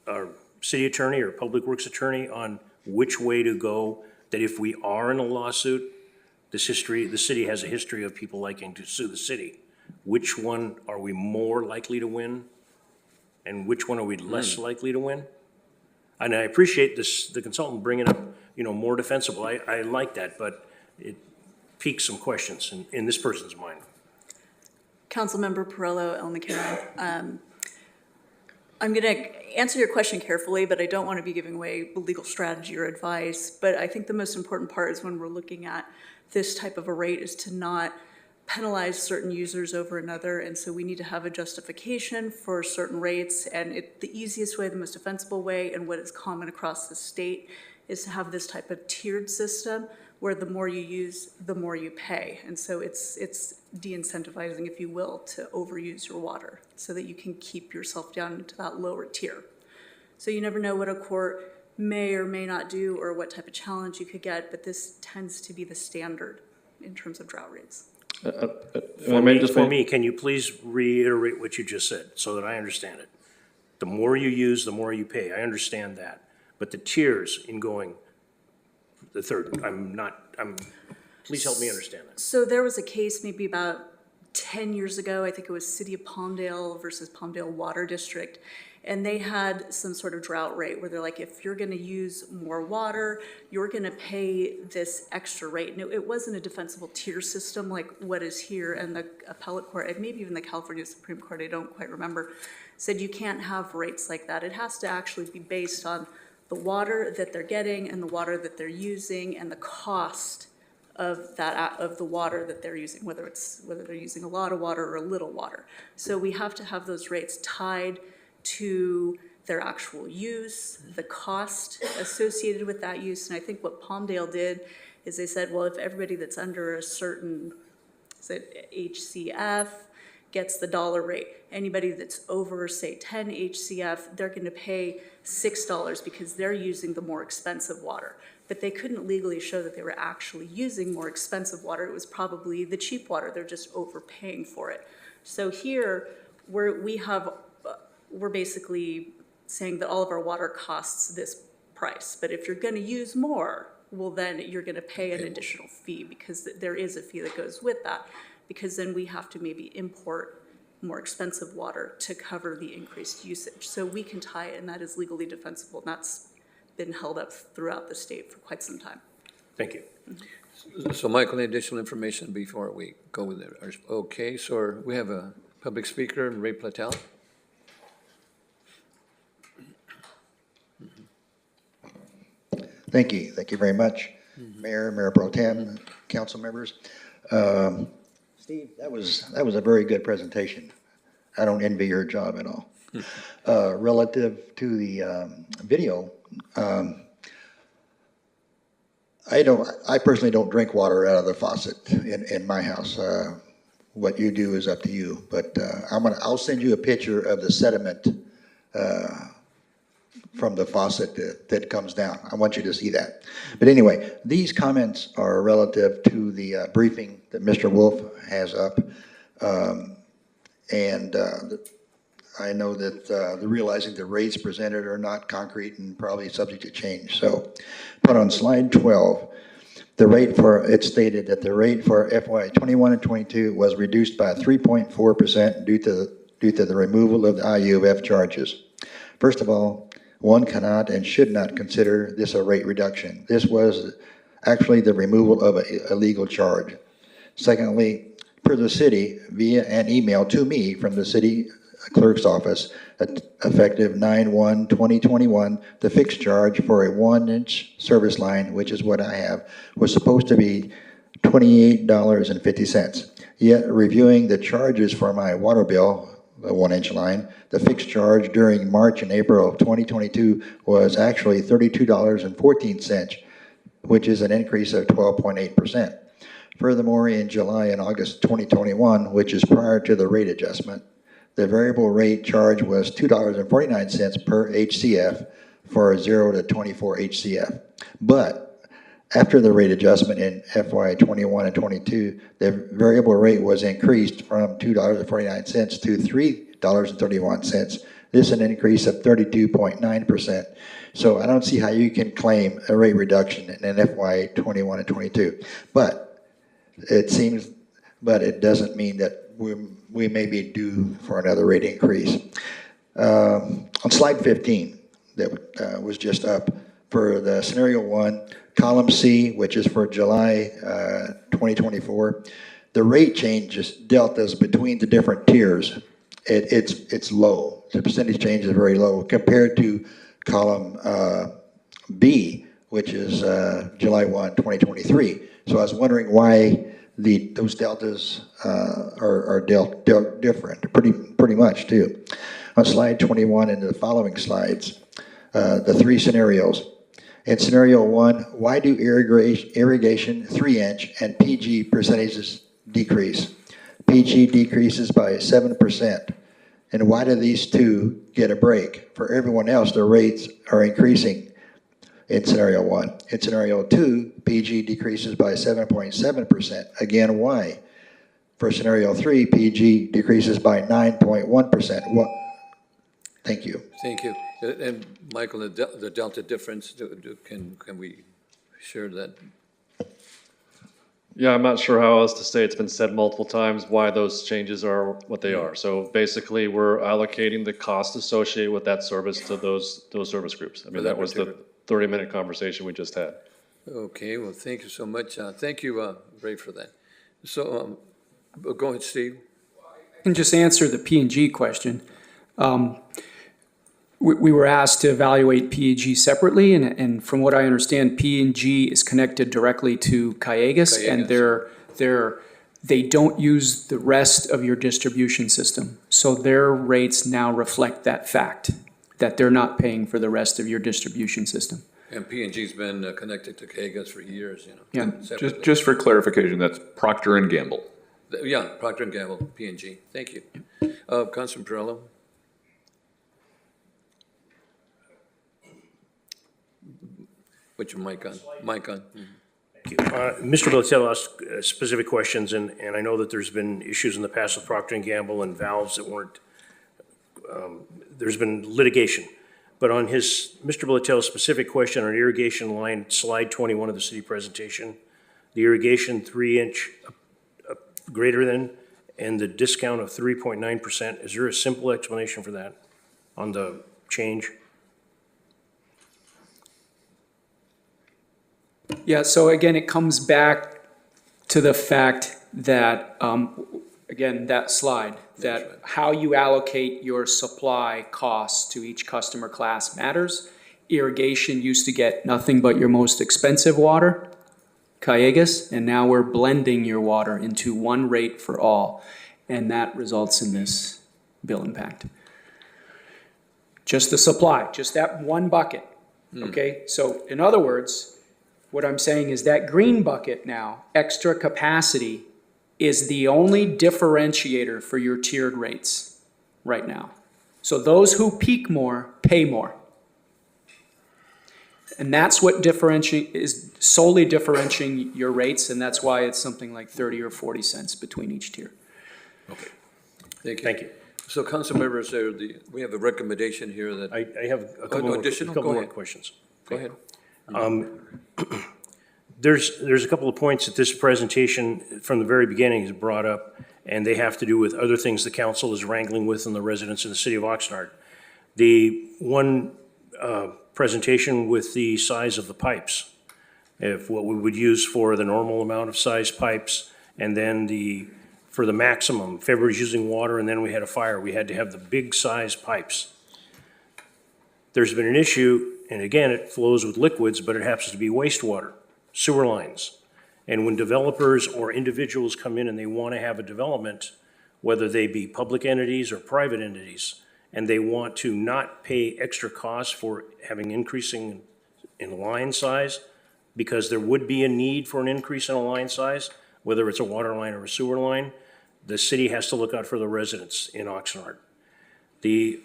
our city attorney or public works attorney on which way to go, that if we are in a lawsuit, the city has a history of people liking to sue the city. Which one are we more likely to win? And which one are we less likely to win? And I appreciate the consultant bringing up, more defensible. I like that, but it piques some questions in this person's mind. Councilmember Perillo, El McCarran. I'm going to answer your question carefully, but I don't want to be giving away legal strategy or advice. But I think the most important part is when we're looking at this type of a rate is to not penalize certain users over another, and so we need to have a justification for certain rates. And the easiest way, the most defensible way, and what is common across the state is to have this type of tiered system where the more you use, the more you pay. And so it's de-incentivizing, if you will, to overuse your water so that you can keep yourself down into that lower tier. So you never know what a court may or may not do or what type of challenge you could get, but this tends to be the standard in terms of drought rates. For me, can you please reiterate what you just said so that I understand it? The more you use, the more you pay. I understand that. But the tiers in going the third, please help me understand that. So there was a case maybe about 10 years ago, I think it was City of Palmdale versus Palmdale Water District. And they had some sort of drought rate where they're like, if you're going to use more water, you're going to pay this extra rate. And it wasn't a defensible tier system like what is here. And the appellate court, and maybe even the California Supreme Court, I don't quite remember, said you can't have rates like that. It has to actually be based on the water that they're getting and the water that they're using and the cost of the water that they're using, whether they're using a lot of water or a little water. So we have to have those rates tied to their actual use, the cost associated with that use. And I think what Palmdale did is they said, well, if everybody that's under a certain, HCF gets the dollar rate, anybody that's over, say, 10 HCF, they're going to pay $6 because they're using the more expensive water. But they couldn't legally show that they were actually using more expensive water. It was probably the cheap water. They're just overpaying for it. So here, we're basically saying that all of our water costs this price. But if you're going to use more, well, then you're going to pay an additional fee because there is a fee that goes with that. Because then we have to maybe import more expensive water to cover the increased usage. So we can tie it, and that is legally defensible. And that's been held up throughout the state for quite some time. Thank you. So Michael, any additional information before we go with it? Okay, so we have a public speaker, Ray Platel. Thank you. Thank you very much, Mayor, Mayor Pro Tem, council members. Steve, that was a very good presentation. I don't envy your job at all. Relative to the video, I personally don't drink water out of the faucet in my house. What you do is up to you. But I'll send you a picture of the sediment from the faucet that comes down. I want you to see that. But anyway, these comments are relative to the briefing that Mr. Wolf has up. I know that realizing the rates presented are not concrete and probably subject to change. So, but on slide 12, it stated that the rate for FY 21 and 22 was reduced by 3.4% due to the removal of the IUF charges. First of all, one cannot and should not consider this a rate reduction. This was actually the removal of a legal charge. Secondly, per the city, via an email to me from the city clerk's office, effective 9/1/2021, the fixed charge for a 1-inch service line, which is what I have, was supposed to be $28.50. Yet reviewing the charges for my water bill, the 1-inch line, the fixed charge during March and April of 2022 was actually $32.14, which is an increase of 12.8%. Furthermore, in July and August 2021, which is prior to the rate adjustment, the variable rate charge was $2.49 per HCF for 0 to 24 HCF. But after the rate adjustment in FY 21 and 22, the variable rate was increased from $2.49 to $3.31. This is an increase of 32.9%. So I don't see how you can claim a rate reduction in FY 21 and 22. But it doesn't mean that we may be due for another rate increase. On slide 15, that was just up, for the scenario 1, column C, which is for July 2024, the rate changes, deltas between the different tiers, it's low. The percentage change is very low compared to column B, which is July 1, 2023. So I was wondering why those deltas are different, pretty much too. On slide 21 and the following slides, the 3 scenarios. In scenario 1, why do irrigation 3-inch and PG percentages decrease? PG decreases by 7%. And why do these two get a break? For everyone else, the rates are increasing in scenario 1. In scenario 2, PG decreases by 7.7%. Again, why? For scenario 3, PG decreases by 9.1%. What? Thank you. Thank you. And Michael, the delta difference, can we share that? Yeah, I'm not sure how else to say. It's been said multiple times why those changes are what they are. So basically, we're allocating the cost associated with that service to those service groups. I mean, that was the 30-minute conversation we just had. Okay, well, thank you so much. Thank you, Ray, for that. So, go ahead, Steve. I can just answer the P&G question. We were asked to evaluate P&G separately, and from what I understand, P&G is connected directly to Callegas, and they don't use the rest of your distribution system. So their rates now reflect that fact, that they're not paying for the rest of your distribution system. And P&G's been connected to Kagas for years, you know. Yeah. Just for clarification, that's Procter & Gamble. Yeah, Procter & Gamble, P&G. Thank you. Councilman Perrello? Put your mic on. Mic on. Mr. Blattel asked specific questions, and I know that there's been issues in the past with Procter & Gamble and valves that weren't, there's been litigation. But on Mr. Blattel's specific question on irrigation line, slide 21 of the city presentation, the irrigation 3-inch greater than, and the discount of 3.9%, is there a simple explanation for that on the change? Yeah, so again, it comes back to the fact that, again, that slide, that how you allocate your supply costs to each customer class matters. Irrigation used to get nothing but your most expensive water, Callegas, and now we're blending your water into one rate for all, and that results in this bill impact. Just the supply, just that one bucket, okay? So in other words, what I'm saying is that green bucket now, extra capacity, is the only differentiator for your tiered rates right now. So those who peak more, pay more. And that's what is solely differentiating your rates, and that's why it's something like 30 or 40 cents between each tier. Okay. Thank you. Thank you. So, council members, we have a recommendation here that. I have a couple more questions. Go ahead. There's a couple of points that this presentation from the very beginning has brought up, and they have to do with other things the council is wrangling with and the residents in the city of Oxnard. The one presentation with the size of the pipes, if what we would use for the normal amount of size pipes, and then for the maximum, if everybody's using water and then we had a fire, we had to have the big size pipes. There's been an issue, and again, it flows with liquids, but it happens to be wastewater, sewer lines. And when developers or individuals come in and they want to have a development, whether they be public entities or private entities, and they want to not pay extra costs for having increasing in line size, because there would be a need for an increase in a line size, whether it's a water line or a sewer line, the city has to look out for the residents in Oxnard. The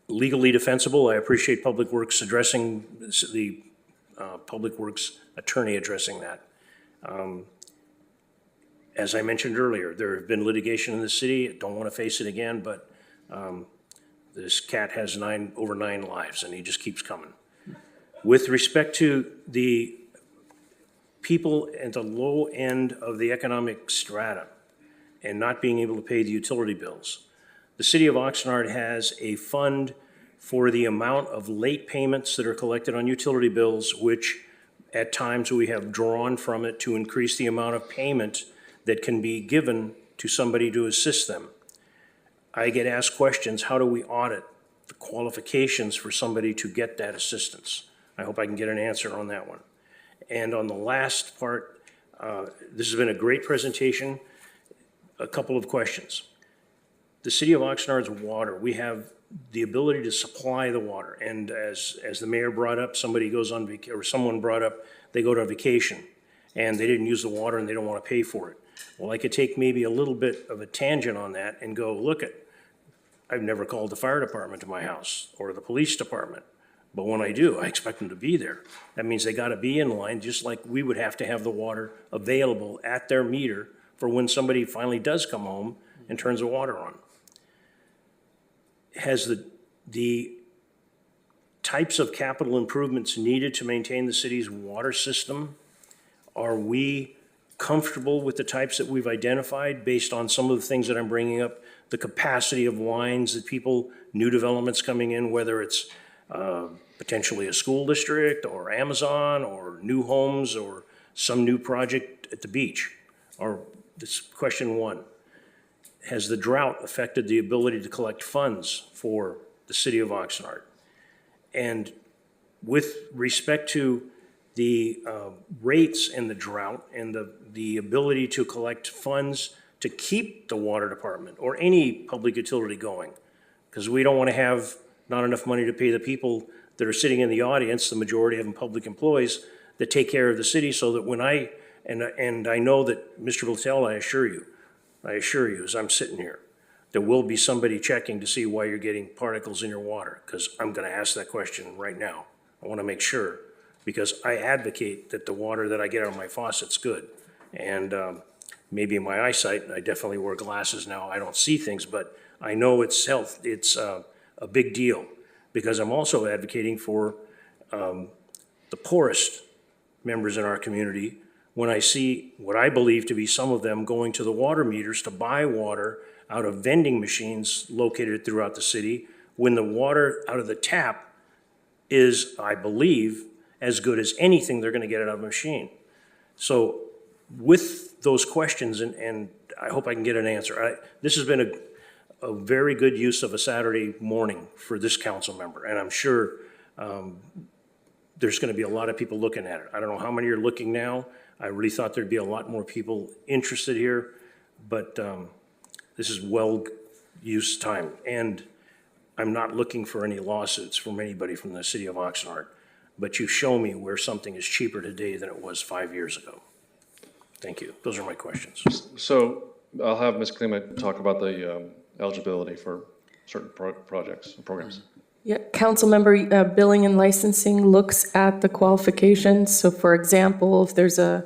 legally defensible, I appreciate Public Works addressing the Public Works attorney addressing that. As I mentioned earlier, there have been litigation in the city. I don't want to face it again, but this cat has over 9 lives, and he just keeps coming. With respect to the people at the low end of the economic strata and not being able to pay the utility bills, the city of Oxnard has a fund for the amount of late payments that are collected on utility bills, which at times we have drawn from it to increase the amount of payment that can be given to somebody to assist them. I get asked questions, how do we audit the qualifications for somebody to get that assistance? I hope I can get an answer on that one. And on the last part, this has been a great presentation. A couple of questions. The city of Oxnard's water, we have the ability to supply the water. And as the mayor brought up, somebody goes on vacation, or someone brought up, they go to vacation and they didn't use the water and they don't want to pay for it. Well, I could take maybe a little bit of a tangent on that and go, look at, I've never called the fire department to my house or the police department. But when I do, I expect them to be there. That means they got to be in line, just like we would have to have the water available at their meter for when somebody finally does come home and turns the water on. Has the types of capital improvements needed to maintain the city's water system, are we comfortable with the types that we've identified based on some of the things that I'm bringing up, the capacity of lines that people, new developments coming in, whether it's potentially a school district or Amazon or new homes or some new project at the beach? Or this question 1, has the drought affected the ability to collect funds for the city of Oxnard? And with respect to the rates and the drought and the ability to collect funds to keep the water department or any public utility going, because we don't want to have not enough money to pay the people that are sitting in the audience, the majority of them public employees, that take care of the city, so that when and I know that Mr. Vitale, I assure you, as I'm sitting here, there will be somebody checking to see why you're getting particles in your water, because I'm going to ask that question right now. I want to make sure, because I advocate that the water that I get out of my faucet's good. And maybe in my eyesight, I definitely wear glasses now, I don't see things, but I know it's health, it's a big deal, because I'm also advocating for the poorest members in our community when I see what I believe to be some of them going to the water meters to buy water out of vending machines located throughout the city, when the water out of the tap is, I believe, as good as anything they're gonna get out of a machine. So with those questions, and I hope I can get an answer, this has been a very good use of a Saturday morning for this council member, and I'm sure there's gonna be a lot of people looking at it. I don't know how many are looking now. I really thought there'd be a lot more people interested here, but this is well-used time. And I'm not looking for any lawsuits from anybody from the city of Oxnard, but you show me where something is cheaper today than it was 5 years ago. Thank you. Those are my questions. So I'll have Ms. Klima talk about the eligibility for certain projects and programs. Yeah, council member, billing and licensing looks at the qualifications. So for example, if there's a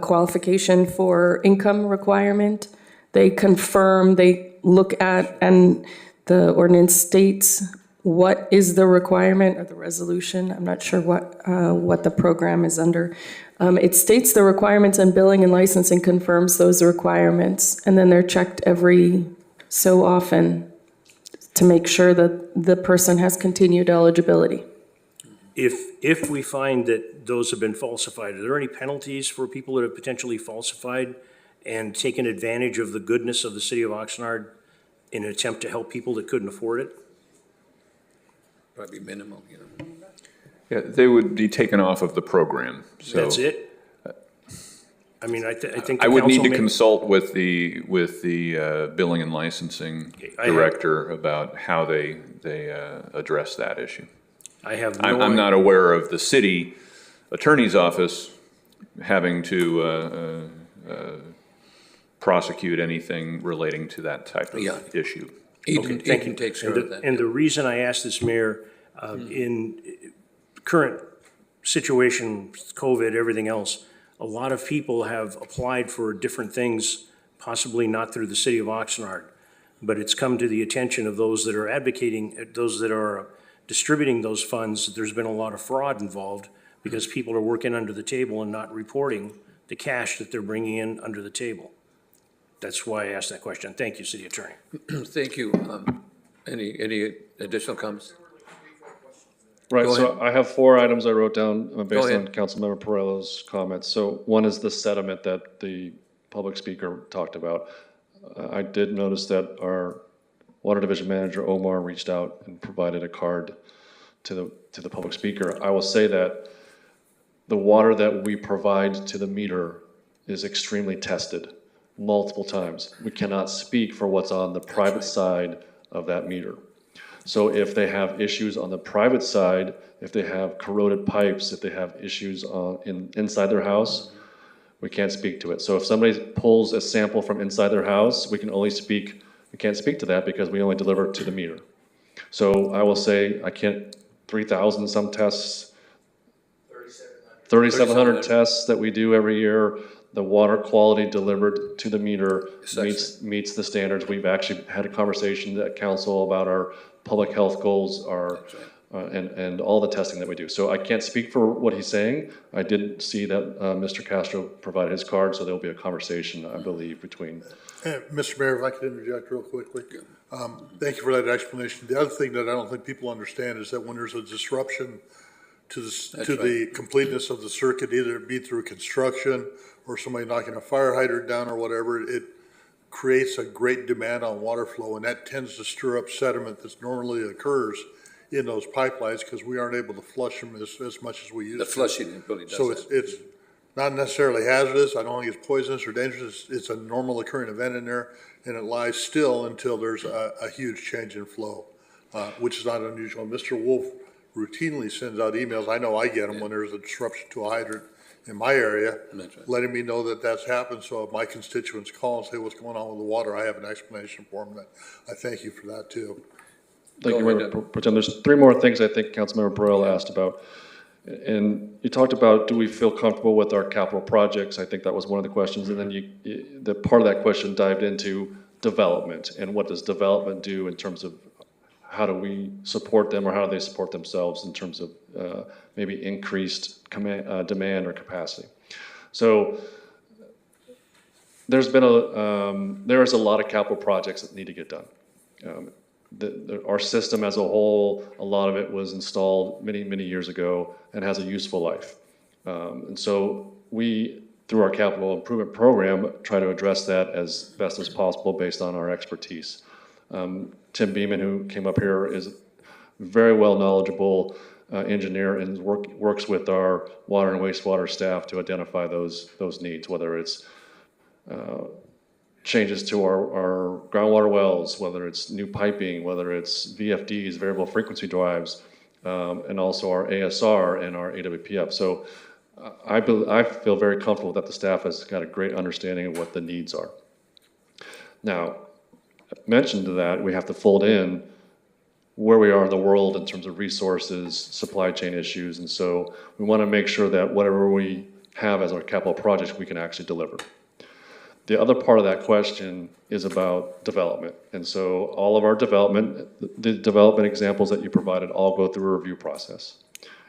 qualification for income requirement, they confirm, they look at, and the ordinance states what is the requirement, or the resolution, I'm not sure what the program is under. It states the requirements, and billing and licensing confirms those requirements, and then they're checked every so often to make sure that the person has continued eligibility. If we find that those have been falsified, are there any penalties for people that have potentially falsified and taken advantage of the goodness of the city of Oxnard in an attempt to help people that couldn't afford it? Probably minimal, you know. Yeah, they would be taken off of the program, so. That's it? I mean, I think I would need to council consult with the billing and licensing director about how they address that issue. I have I'm not aware of the city attorney's office having to prosecute anything relating to that type of issue. Eden takes care of that. And the reason I asked this, Mayor, in current situation, COVID, everything else, a lot of people have applied for different things, possibly not through the city of Oxnard, but it's come to the attention of those that are advocating, those that are distributing those funds, that there's been a lot of fraud involved because people are working under the table and not reporting the cash that they're bringing in under the table. That's why I asked that question. Thank you, City Attorney. Thank you. Any additional comments? Right, Go so I have 4 items I wrote down based on ahead. Councilmember Perella's comments. So one is the sediment that the public speaker talked about. I did notice that our Water Division Manager, Omar, reached out and provided a card to the public speaker. I will say that the water that we provide to the meter is extremely tested multiple times. We cannot speak for what's on the private side of that meter. So if they have issues on the private side, if they have corroded pipes, if they have issues inside their house, we can't speak to it. So if somebody pulls a sample from inside their house, we can't speak to that because we only deliver to the meter. So I will say, 3,000 some tests, 3,700 tests that we do every year. The water quality delivered to the meter meets the standards. We've actually had a conversation at council about our public health goals, and all the testing that we do. So I can't speak for what he's saying. I did see that Mr. Castro provided his card, so there'll be a conversation, I believe, between. Mr. Mayor, if I could interject real quickly. Thank you for that explanation. The other thing that I don't think people understand is that when there's a disruption to the completeness of the circuit, either it be through construction or somebody knocking a fire hydrant down or whatever, it creates a great demand on water flow, and that tends to stir up sediment that normally occurs in those pipelines because we aren't able to flush them as much as we used to. The flushing really does So that. it's not necessarily hazardous. I don't think it's poisonous or dangerous. It's a normal occurring event in there, and it lies still until there's a huge change in flow, which is not unusual. Mr. Wolf routinely sends out emails. I know I get them when there's a disruption to a hydrant in my area, letting me know that that's happened. So if my constituents call and say what's going on with the water, I have an explanation for them. I thank you for that too. Thank you, Mayor Pro Tem. There's 3 more things I think Councilmember Burrell asked about. And you talked about, do we feel comfortable with our capital projects? I think that was one of the questions. And then the part of that question dived into development and what does development do in terms of how do we support them or how do they support themselves in terms of maybe increased demand or capacity. So there's been there's a lot of capital projects that need to get done. Our system as a whole, a lot of it was installed many, many years ago and has a useful life. And so we, through our capital improvement program, try to address that as best as possible based on our expertise. Tim Beeman, who came up here, is a very well knowledgeable engineer and works with our water and wastewater staff to identify those needs, whether it's changes to our groundwater wells, whether it's new piping, whether it's VFDs, variable frequency drives, and also our ASR and our AWPF. So I feel very comfortable that the staff has got a great understanding of what the needs are. Now, mentioned to that, we have to fold in where we are in the world in terms of resources, supply chain issues, and so we want to make sure that whatever we have as our capital projects, we can actually deliver. The other part of that question is about development. And so all of our the development examples that you provided all go through a review process.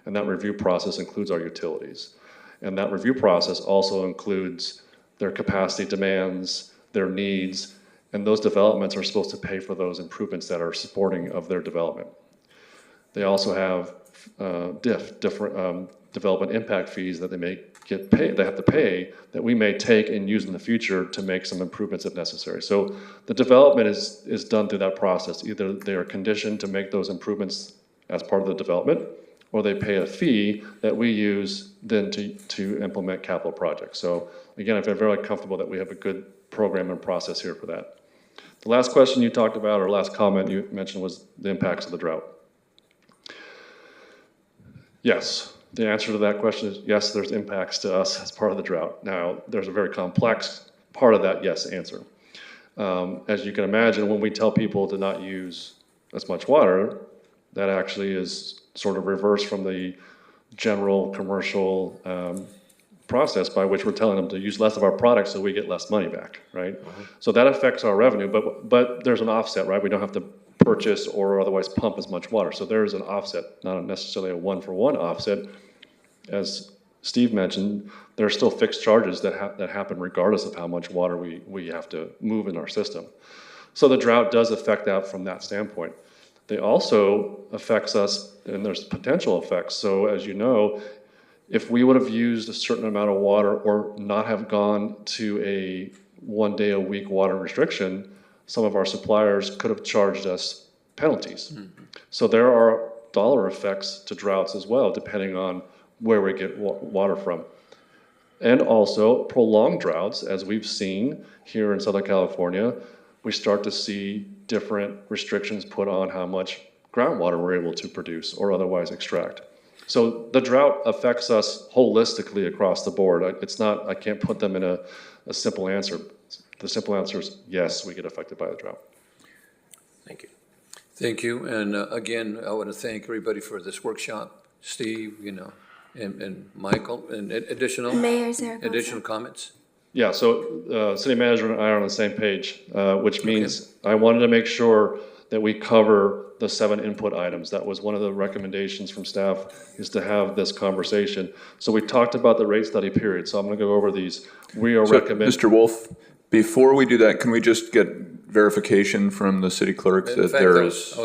And that review process includes our utilities. And that review process also includes their capacity demands, their needs, and those developments are supposed to pay for those improvements that are supporting of their development. They also have different development impact fees that they may get paid, they have to pay, that we may take and use in the future to make some improvements if necessary. So the development is done through that process. Either they are conditioned to make those improvements as part of the development, or they pay a fee that we use then to implement capital projects. So again, I feel very comfortable that we have a good program and process here for that. The last question you talked about, or last comment you mentioned, was the impacts of the drought. Yes, The answer to that question is yes, there's impacts to us as part of the drought. Now, there's a very complex part of that yes answer. As you can imagine, when we tell people to not use as much water, that actually is sort of reversed from the general commercial process by which we're telling them to use less of our products so we get less money back, right? So that affects our revenue, but there's an offset, right? We don't have to purchase or otherwise pump as much water. So there is an offset, not necessarily a one-for-one offset. As Steve mentioned, there are still fixed charges that happen regardless of how much water we have to move in our system. So the drought does affect that from that standpoint. They also affects us, and there's potential effects. So as you know, if we would have used a certain amount of water or not have gone to a 1 day a week water restriction, some of our suppliers could have charged us penalties. So there are dollar effects to droughts as well, depending on where we get water from. And also prolonged droughts, as we've seen here in Southern California, we start to see different restrictions put on how much groundwater we're able to produce or otherwise extract. So the drought affects us holistically across the board. I can't put them in a simple answer. The simple answer is yes, we get affected by the drought. Thank you. Thank you, and again, I want to thank everybody for this workshop. Steve, and Michael, and additional comments? Yeah, so city manager and I are on the same page, which means I wanted to make sure that we cover the 7 input items. That was one of the recommendations from staff, is to have this conversation. So we talked about the rate study period, so I'm gonna go over these. We are recommending. Mr. Wolf, before we do that, can we just get verification from the city clerk that there is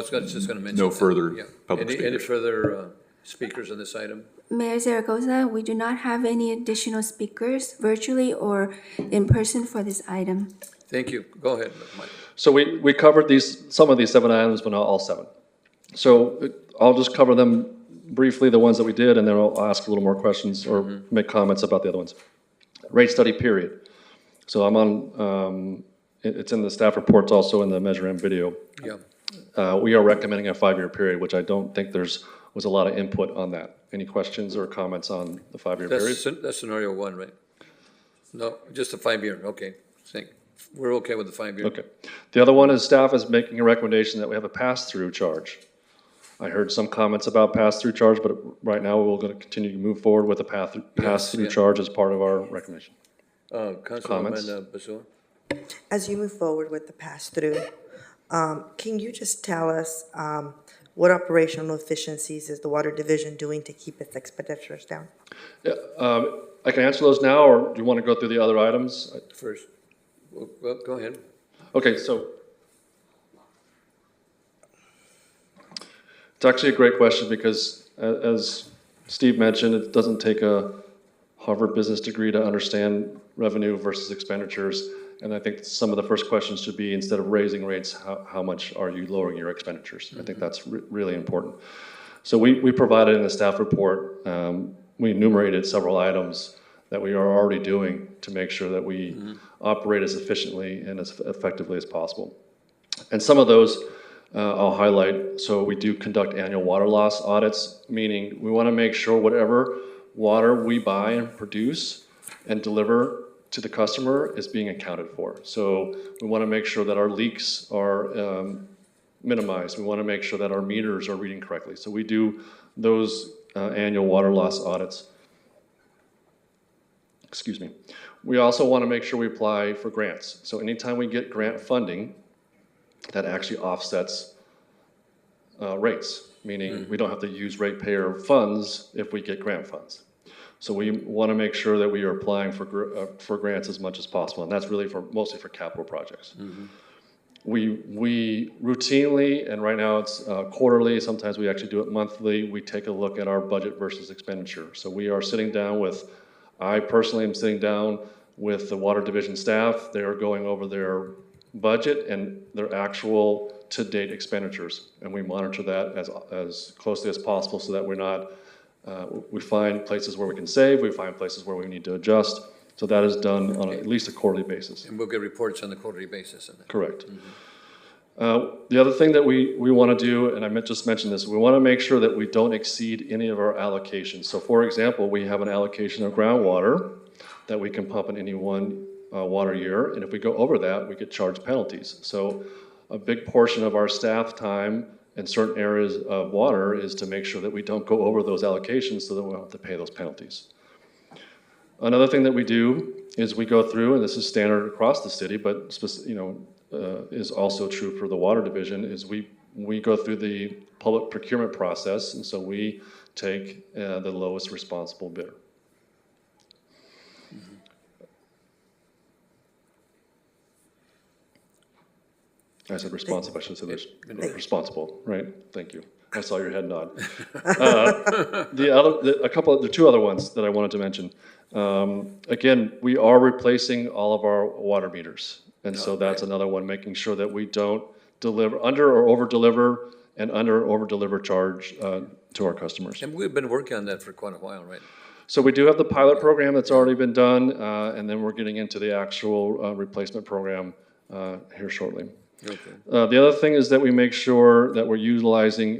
no further public speakers? Any further speakers on this item? Mayor Zaragoza, we do not have any additional speakers virtually or in person for this item. Thank you. Go ahead, Mike. So we covered some of these 7 items, but not all 7. So I'll just cover them briefly, the ones that we did, and then I'll ask a little more questions or make comments about the other ones. Rate study period. So I'm on, it's in the staff reports, also in the Measure M video. Yeah. We are recommending a 5-year period, which I don't think was a lot of input on that. Any questions or comments on the 5-year period? That's scenario 1, right? No, just a 5-year, okay. We're okay with the 5-year. Okay. The other one is staff is making a recommendation that we have a pass-through charge. I heard some comments about pass-through charge, but right now we're going to continue to move forward with a pass-through charge as part of our recommendation. Councilwoman Basua? As you move forward with the pass-through, can you just tell us what operational efficiencies is the Water Division doing to keep its expenditures down? Yeah, I can answer those now, or do you want to go through the other items? First. Well, go ahead. Okay, so it's actually a great question because, as Steve mentioned, it doesn't take a Harvard business degree to understand revenue versus expenditures. And I think some of the first questions should be, instead of raising rates, how much are you lowering your expenditures? I think that's really important. So we provided in the staff report, we enumerated several items that we are already doing to make sure that we operate as efficiently and as effectively as possible. And some of those I'll highlight. So we do conduct annual water loss audits, meaning we want to make sure whatever water we buy and produce and deliver to the customer is being accounted for. So we want to make sure that our leaks are minimized. We want to make sure that our meters are reading correctly. So we do those annual water loss audits. Excuse me. We also want to make sure we apply for grants. So anytime we get grant funding, that actually offsets rates, meaning we don't have to use ratepayer funds if we get grant funds. So we want to make sure that we are applying for grants as much as possible, and that's really mostly for capital projects. We routinely, and right now it's quarterly, sometimes we actually do it monthly, we take a look at our budget versus expenditure. So we are sitting down with, I personally am sitting down with the Water Division staff. They are going over their budget and their actual to-date expenditures, and we monitor that as closely as possible so that we're not, we find places where we can save, we find places where we need to adjust. So that is done on at least a quarterly basis. And we'll get reports on the quarterly basis. Correct. The other thing that we want to do, and I just mentioned this, we want to make sure that we don't exceed any of our allocations. So for example, we have an allocation of groundwater that we can pump in any one water year, and if we go over that, we get charged penalties. So a big portion of our staff time in certain areas of water is to make sure that we don't go over those allocations so that we don't have to pay those penalties. Another thing that we do is we go through, and this is standard across the city, but is also true for the water division, is we go through the public procurement process, and so we take the lowest responsible bidder. I said responsive, I should say this, responsible, right? Thank you. I saw your head nod. The two other ones that I wanted to mention. Again, we are replacing all of our water meters. And so that's another one, making sure that we don't under or over deliver charge to our customers. And we've been working on that for quite a while, right? So we do have the pilot program that's already been done, and then we're getting into the actual replacement program here shortly. Okay. The other thing is that we make sure that we're utilizing,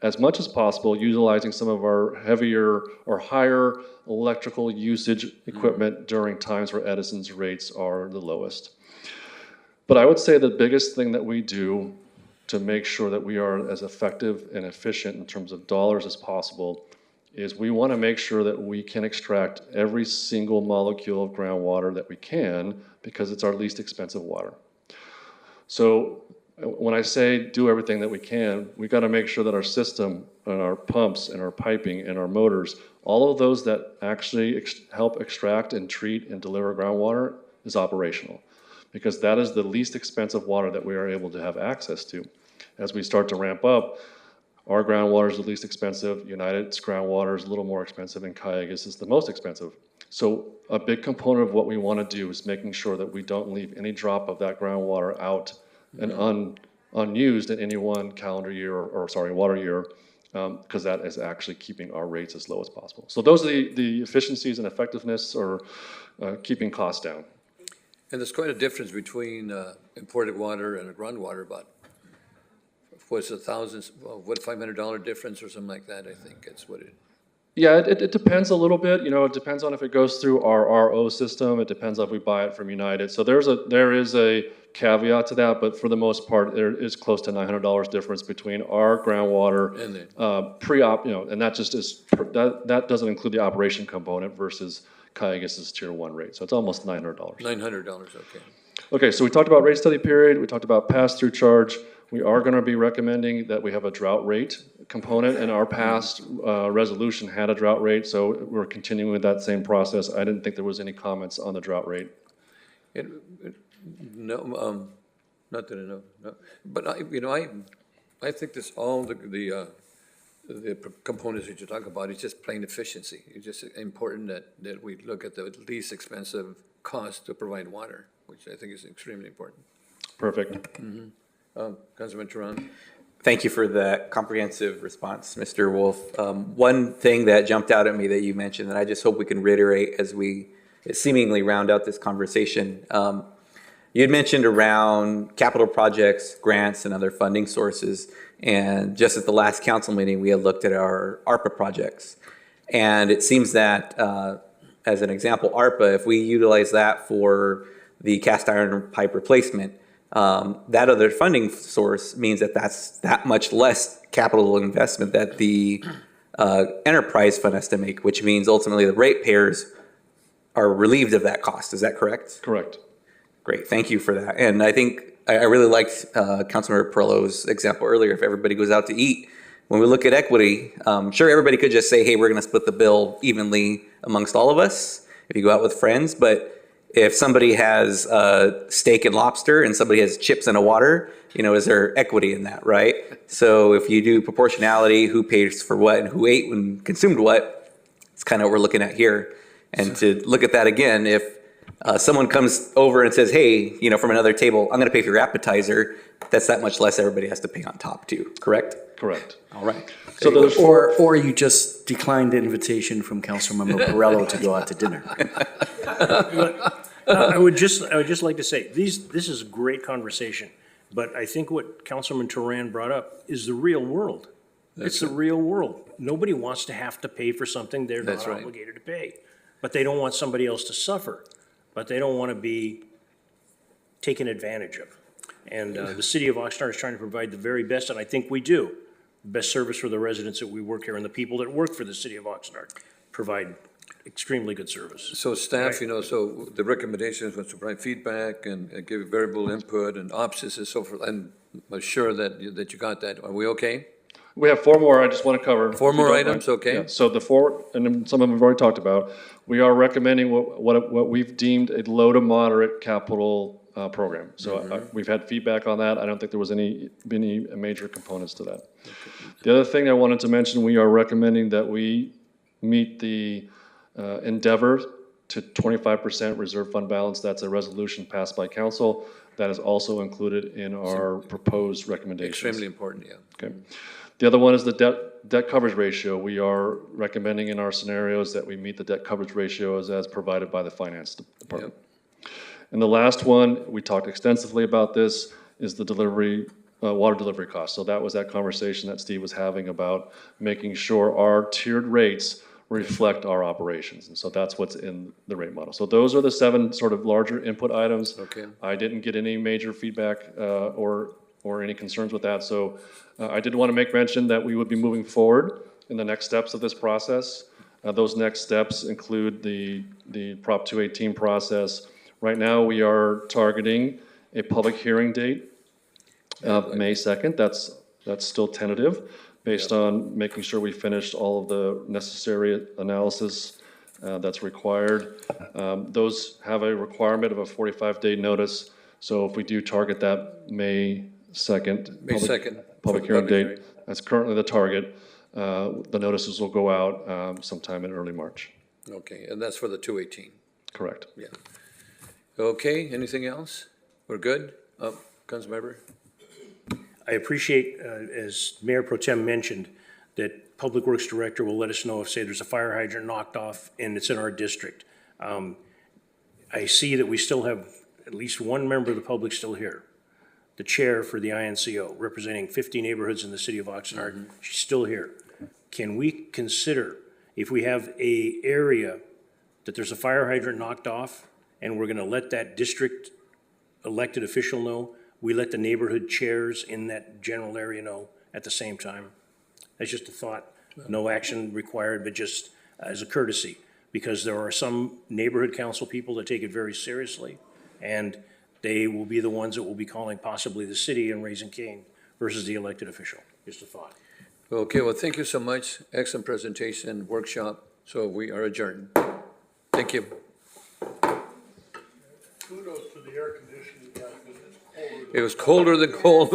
as much as possible, utilizing some of our heavier or higher electrical usage equipment during times where Edison's rates are the lowest. But I would say the biggest thing that we do to make sure that we are as effective and efficient in terms of dollars as possible is we want to make sure that we can extract every single molecule of groundwater that we can, because it's our least expensive water. So when I say do everything that we can, we got to make sure that our system and our pumps and our piping and our motors, all of those that actually help extract and treat and deliver groundwater is operational, because that is the least expensive water that we are able to have access to. As we start to ramp up, our groundwater is the least expensive, United's groundwater is a little more expensive, and Cayuga's is the most expensive. So a big component of what we want to do is making sure that we don't leave any drop of that groundwater out and unused in any one calendar year water year, because that is actually keeping our rates as low as possible. So those are the efficiencies and effectiveness, or keeping costs down. And there's quite a difference between imported water and groundwater, about what's $500 difference or something like that, I think that's what it. Yeah, it depends a little bit. It depends on if it goes through our RO system. It depends on if we buy it from United. So there is a caveat to that, but for the most part, there is close to $900 difference between our groundwater pre-op, and that just is that doesn't include the operation component versus Cayuga's tier 1 rate. So it's almost $900. $900, okay. Okay, so we talked about rate study period. We talked about pass-through charge. We are going to be recommending that we have a drought rate component, and our past resolution had a drought rate, so we're continuing with that same process. I didn't think there was any comments on the drought rate. No, not that I know. No. But I think this all the components that you talk about is just plain efficiency. It's just important that we look at the least expensive cost to provide water, which I think is extremely important. Perfect. Mm-hmm. Councilman Turan. Thank you for that comprehensive response, Mr. Wolf. One thing that jumped out at me that you mentioned, and I just hope we can reiterate as we seemingly round out this conversation. You had mentioned around capital projects, grants, and other funding sources. And just at the last council meeting, we had looked at our ARPA projects. And it seems that, as an example, ARPA, if we utilize that for the cast iron pipe replacement, that other funding source means that that's that much less capital investment that the enterprise fund has to make, which means ultimately the ratepayers are relieved of that cost. Is that correct? Correct. Great, thank you for that. And I think I really liked Councilmember Perillo's example earlier. If everybody goes out to eat, when we look at equity, sure, everybody could just say, hey, we're going to split the bill evenly amongst all of us if you go out with friends, but if somebody has steak and lobster and somebody has chips and a water, is there equity in that, right? So if you do proportionality, who pays for what and who ate and consumed what, it's kind of what we're looking at here. And to look at that again, if someone comes over and says, hey, from another table, I'm going to pay for your appetizer, that's that much less everybody has to pay on top too, correct? Correct. All right. So or you just declined the invitation from Councilmember Perillo to go out to dinner. I would just like to say, this is a great conversation. But I think what Councilman Turan brought up is the real world. It's the real world. Nobody wants to have to pay for something they're not That's right. obligated to pay. But they don't want somebody else to suffer, but they don't want to be taken advantage of. And the city of Oxnard is trying to provide the very best, and I think we do, the best service for the residents that we work here, and the people that work for the city of Oxnard provide extremely good service. So staff, Right. so the recommendations was to provide feedback and give variable input and options and so forth, and I'm sure that you got that. Are we okay? We have four more I just want to cover. Four if you more don't mind. items, okay. Yeah, so the four, and then some of them we've already talked about, we are recommending what we've deemed a low to moderate capital program. So we've had feedback on that. I don't think there was any major components to that. The other thing I wanted to mention, we are recommending that we meet the endeavor to 25% reserve fund balance. That's a resolution passed by council. That is also included in our proposed recommendations. Extremely important, yeah. Okay. The other one is the debt coverage ratio. We are recommending in our scenarios that we meet the debt coverage ratios as provided by the finance department. And the last one, we talked extensively about this, is the water delivery cost. So that was that conversation that Steve was having about making sure our tiered rates reflect our operations. And so that's what's in the rate model. So those are the 7 sort of larger input items. Okay. I didn't get any major feedback or any concerns with that. So I did want to make mention that we would be moving forward in the next steps of this process. Those next steps include the Prop 218 process. Right now, we are targeting a public hearing date of May 2nd. That's still tentative, based on making sure we finished all of the necessary analysis that's required. Those have a requirement of a 45-day notice. So if we do target that May 2nd. May 2nd. Public hearing date, that's currently the target. The notices will go out sometime in early March. Okay, and that's for the 218. Correct. Yeah. Okay, anything else? We're good? Councilmember? I appreciate, as Mayor Pro Tem mentioned, that Public Works Director will let us know if, say, there's a fire hydrant knocked off and it's in our district. I see that we still have at least one member of the public still here, the chair for the INCO, representing 50 neighborhoods in the city of Oxnard. She's still here. Can we consider, if we have a area that there's a fire hydrant knocked off and we're gonna let that district elected official know, we let the neighborhood chairs in that general area know at the same time? That's just a thought. No action required, but just as a courtesy, because there are some neighborhood council people that take it very seriously, and they will be the ones that will be calling possibly the city and raising Cain versus the elected official. Just a thought. Okay, well, thank you so much. Excellent presentation, workshop. So we are adjourned. Thank you. Kudos to the air conditioning guy, because it's colder. It was colder than cold.